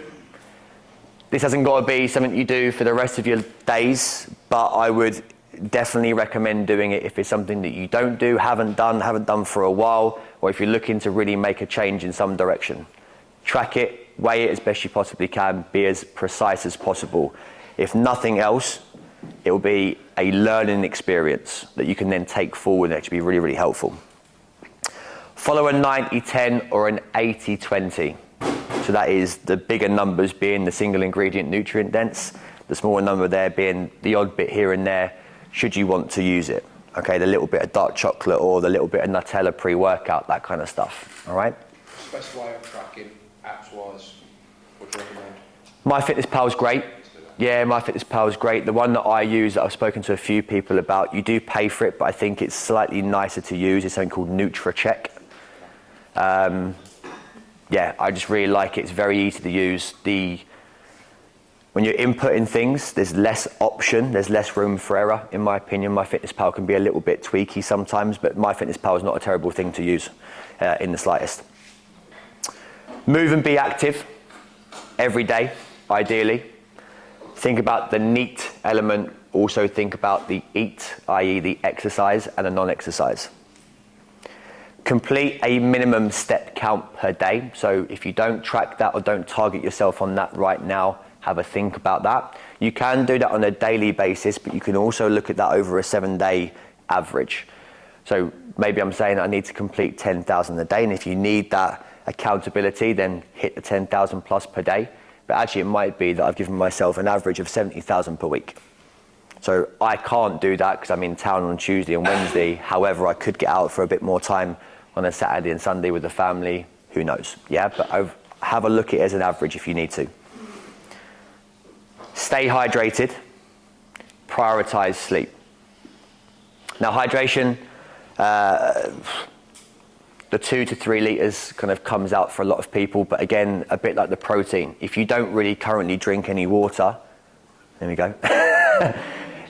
This hasn't got to be something you do for the rest of your days, but I would definitely recommend doing it if it's something that you don't do, haven't done for a while, or if you're looking to really make a change in some direction. Track it, weigh it as best you possibly can, be as precise as possible. If nothing else, it will be a learning experience that you can then take forward and actually be really, really helpful. Follow a 90-10 or an 80-20. So that is the bigger numbers being the single ingredient nutrient dense, the smaller number there being the odd bit here and there, should you want to use it. Okay, the little bit of dark chocolate or the little bit of Nutella pre-workout, that kind of stuff. All right? Best way of tracking, apps-wise, what do you recommend? MyFitnessPal is great. Yeah, MyFitnessPal is great. The one that I use, that I've spoken to a few people about, you do pay for it, but I think it's slightly nicer to use. It's something called NutraCheck. Yeah, I just really like it. It's very easy to use. When you're inputting things, there's less option, there's less room for error. In my opinion, MyFitnessPal can be a little bit tweaky sometimes, but MyFitnessPal is not a terrible thing to use in the slightest. Move and be active every day, ideally. Think about the NEAT element. Also think about the EAT, i.e. the exercise and the non-exercise. Complete a minimum step count per day. So if you don't track that or don't target yourself on that right now, have a think about that. You can do that on a daily basis, but you can also look at that over a 7-day average. So maybe I'm saying I need to complete 10,000 a day, and if you need that accountability, then hit the 10,000 plus per day. But actually it might be that I've given myself an average of 70,000 per week. So I can't do that because I'm in town on Tuesday and Wednesday. However, I could get out for a bit more time on a Saturday and Sunday with the family. Who knows? Yeah, but have a look at it as an average if you need to. Stay hydrated. Prioritize sleep. Now hydration, the 2 to 3 litres kind of comes out for a lot of people, but again, a bit like the protein. If you don't really currently drink any water, there we go.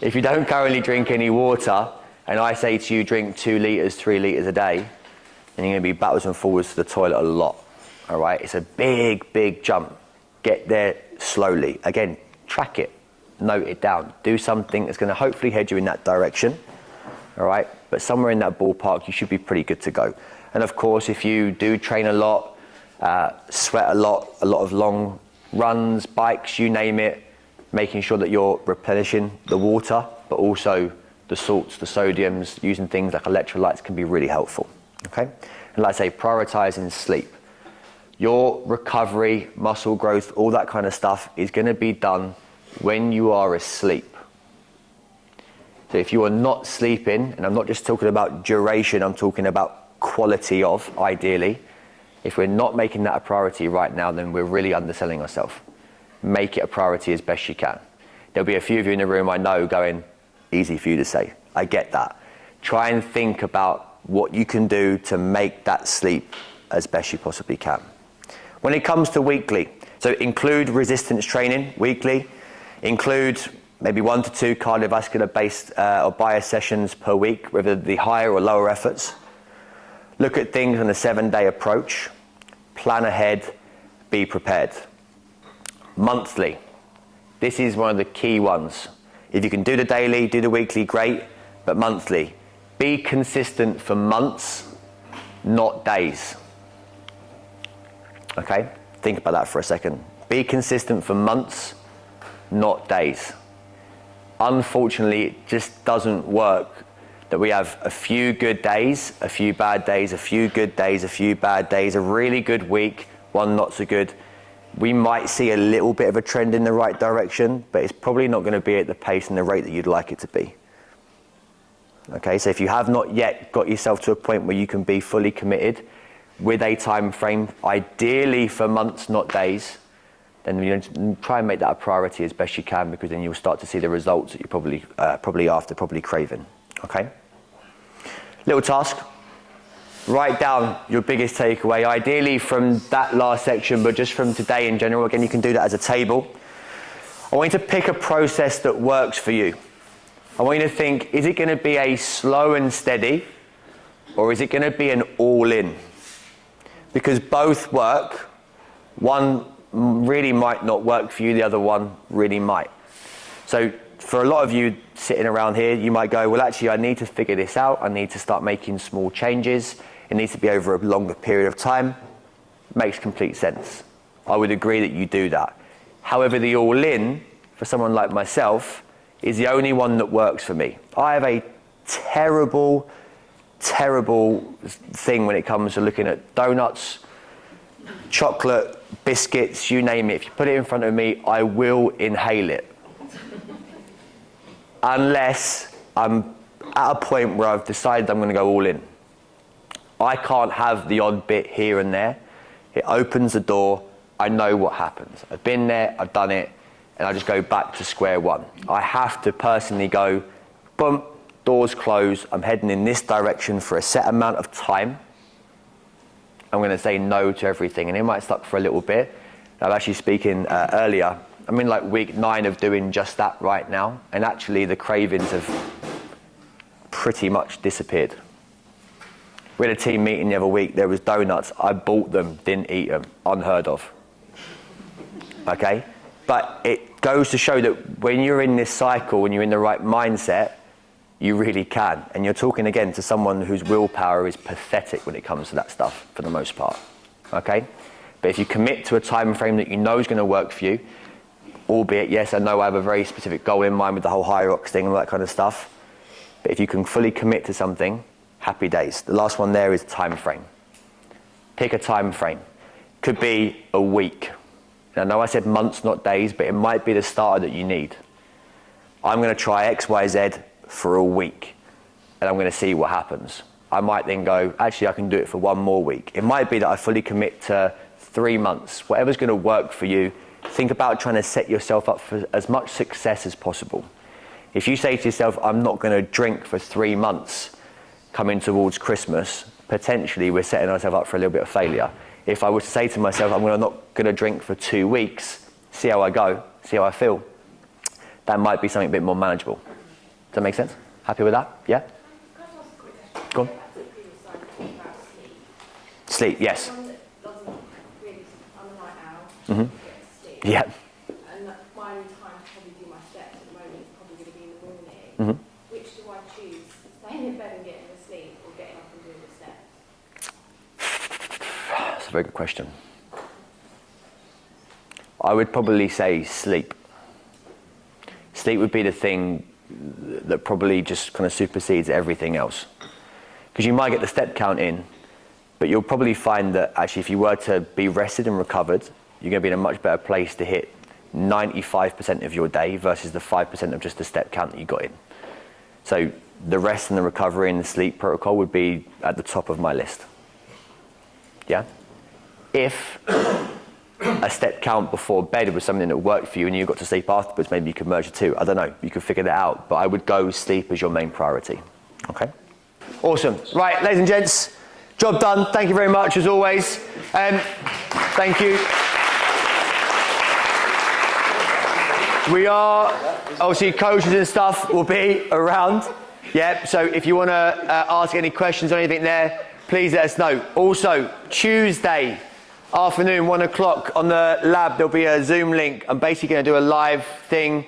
If you don't currently drink any water, and I say to you drink 2 litres, 3 litres a day, then you're going to be backwards and forwards to the toilet a lot. All right, it's a big, big jump. Get there slowly. Again, track it, note it down. Do something that's going to hopefully head you in that direction. All right, but somewhere in that ballpark, you should be pretty good to go. And of course, if you do train a lot, sweat a lot of long runs, bikes, you name it, making sure that you're replenishing the water, but also the salts, the sodiums, using things like electrolytes can be really helpful. Okay, and like I say, prioritizing sleep. Your recovery, muscle growth, all that kind of stuff is going to be done when you are asleep. So if you are not sleeping, and I'm not just talking about duration, I'm talking about quality of, ideally. If we're not making that a priority right now, then we're really underselling ourselves. Make it a priority as best you can. There'll be a few of you in the room I know going, easy for you to say. I get that. Try and think about what you can do to make that sleep as best you possibly can. When it comes to weekly, so include resistance training weekly, include maybe 1 to 2 cardiovascular based or bias sessions per week, whether the higher or lower efforts. Look at things on a 7-day approach, plan ahead, be prepared. Monthly, this is one of the key ones. If you can do the daily, do the weekly, great, but monthly. Be consistent for months, not days. Okay, think about that for a second. Be consistent for months, not days. Unfortunately, it just doesn't work that we have a few good days, a few bad days, a few good days, a few bad days, a really good week, one not so good. We might see a little bit of a trend in the right direction, but it's probably not going to be at the pace and the rate that you'd like it to be. Okay, so if you have not yet got yourself to a point where you can be fully committed with a time frame, ideally for months, not days, then you try and make that a priority as best you can, because then you'll start to see the results that you're probably craving. Okay? Little task. Write down your biggest takeaway, ideally from that last section, but just from today in general. Again, you can do that as a table. I want you to pick a process that works for you. I want you to think, is it going to be a slow and steady, or is it going to be an all-in? Because both work. One really might not work for you, the other one really might. So for a lot of you sitting around here, you might go, well, actually, I need to figure this out. I need to start making small changes. It needs to be over a longer period of time. Makes complete sense. I would agree that you do that. However, the all-in, for someone like myself, is the only one that works for me. I have a terrible thing when it comes to looking at donuts, chocolate, biscuits, you name it. If you put it in front of me, I will inhale it. Unless I'm at a point where I've decided I'm going to go all in. I can't have the odd bit here and there. It opens the door. I know what happens. I've been there, I've done it, and I just go back to square one. I have to personally go, boom, doors close. I'm heading in this direction for a set amount of time. I'm going to say no to everything, and it might suck for a little bit. I was actually speaking earlier. I'm in like week 9 of doing just that right now, and actually the cravings have pretty much disappeared. We had a team meeting the other week. There was donuts. I bought them, didn't eat them. Unheard of. Okay? But it goes to show that when you're in this cycle, when you're in the right mindset, you really can. And you're talking again to someone whose willpower is pathetic when it comes to that stuff, for the most part. Okay? But if you commit to a time frame that you know is going to work for you, albeit, yes, I know I have a very specific goal in mind with the whole High-Rocks thing and all that kind of stuff. But if you can fully commit to something, happy days. The last one there is time frame. Pick a time frame. Could be a week. Now, I know I said months, not days, but it might be the starter that you need. I'm going to try X, Y, Z for a week, and I'm going to see what happens. I might then go, actually, I can do it for 1 more week. It might be that I fully commit to 3 months. Whatever's going to work for you, think about trying to set yourself up for as much success as possible. If you say to yourself, I'm not going to drink for 3 months, coming towards Christmas, potentially we're setting ourselves up for a little bit of failure. If I was to say to myself, I'm not going to drink for 2 weeks, see how I go, see how I feel, that might be something a bit more manageable. Does that make sense? Happy with that? Yeah? Go on. Sleep, yes. Mm-hmm. Yeah. And my only time to probably do my steps at the moment is probably going to be in the morning. Mm-hmm. Which do I choose? Staying in bed and getting to sleep, or getting up and doing the steps? That's a very good question. I would probably say sleep. Sleep would be the thing that probably just kind of supersedes everything else. Because you might get the step count in, But you'll probably find that actually if you were to be rested and recovered, you're going to be in a much better place to hit 95% of your day versus the 5% of just the step count that you got in. So the rest and the recovery and the sleep protocol would be at the top of my list. Yeah? If a step count before bed was something that worked for you and you got to sleep afterwards, maybe you could merge the two. I don't know. You could figure that out. But I would go sleep as your main priority. Okay? Awesome. Right, ladies and gents, job done. Thank you very much, as always. Thank you. We are, obviously, coaches and stuff will be around. Yeah, so if you want to ask any questions or anything there, please let us know. Also, Tuesday afternoon, 1 o'clock on the lab, there'll be a Zoom link. I'm basically going to do a live thing,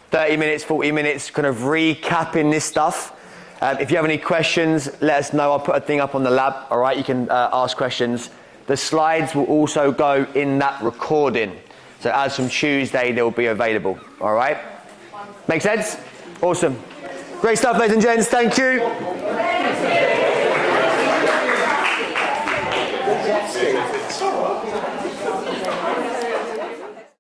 30 minutes, 40 minutes, kind of recapping this stuff. If you have any questions, let us know. I'll put a thing up on the lab, all right? You can ask questions. The slides will also go in that recording. So as from Tuesday, they will be available, all right? Make sense? Awesome. Great stuff, ladies and gents. Thank you.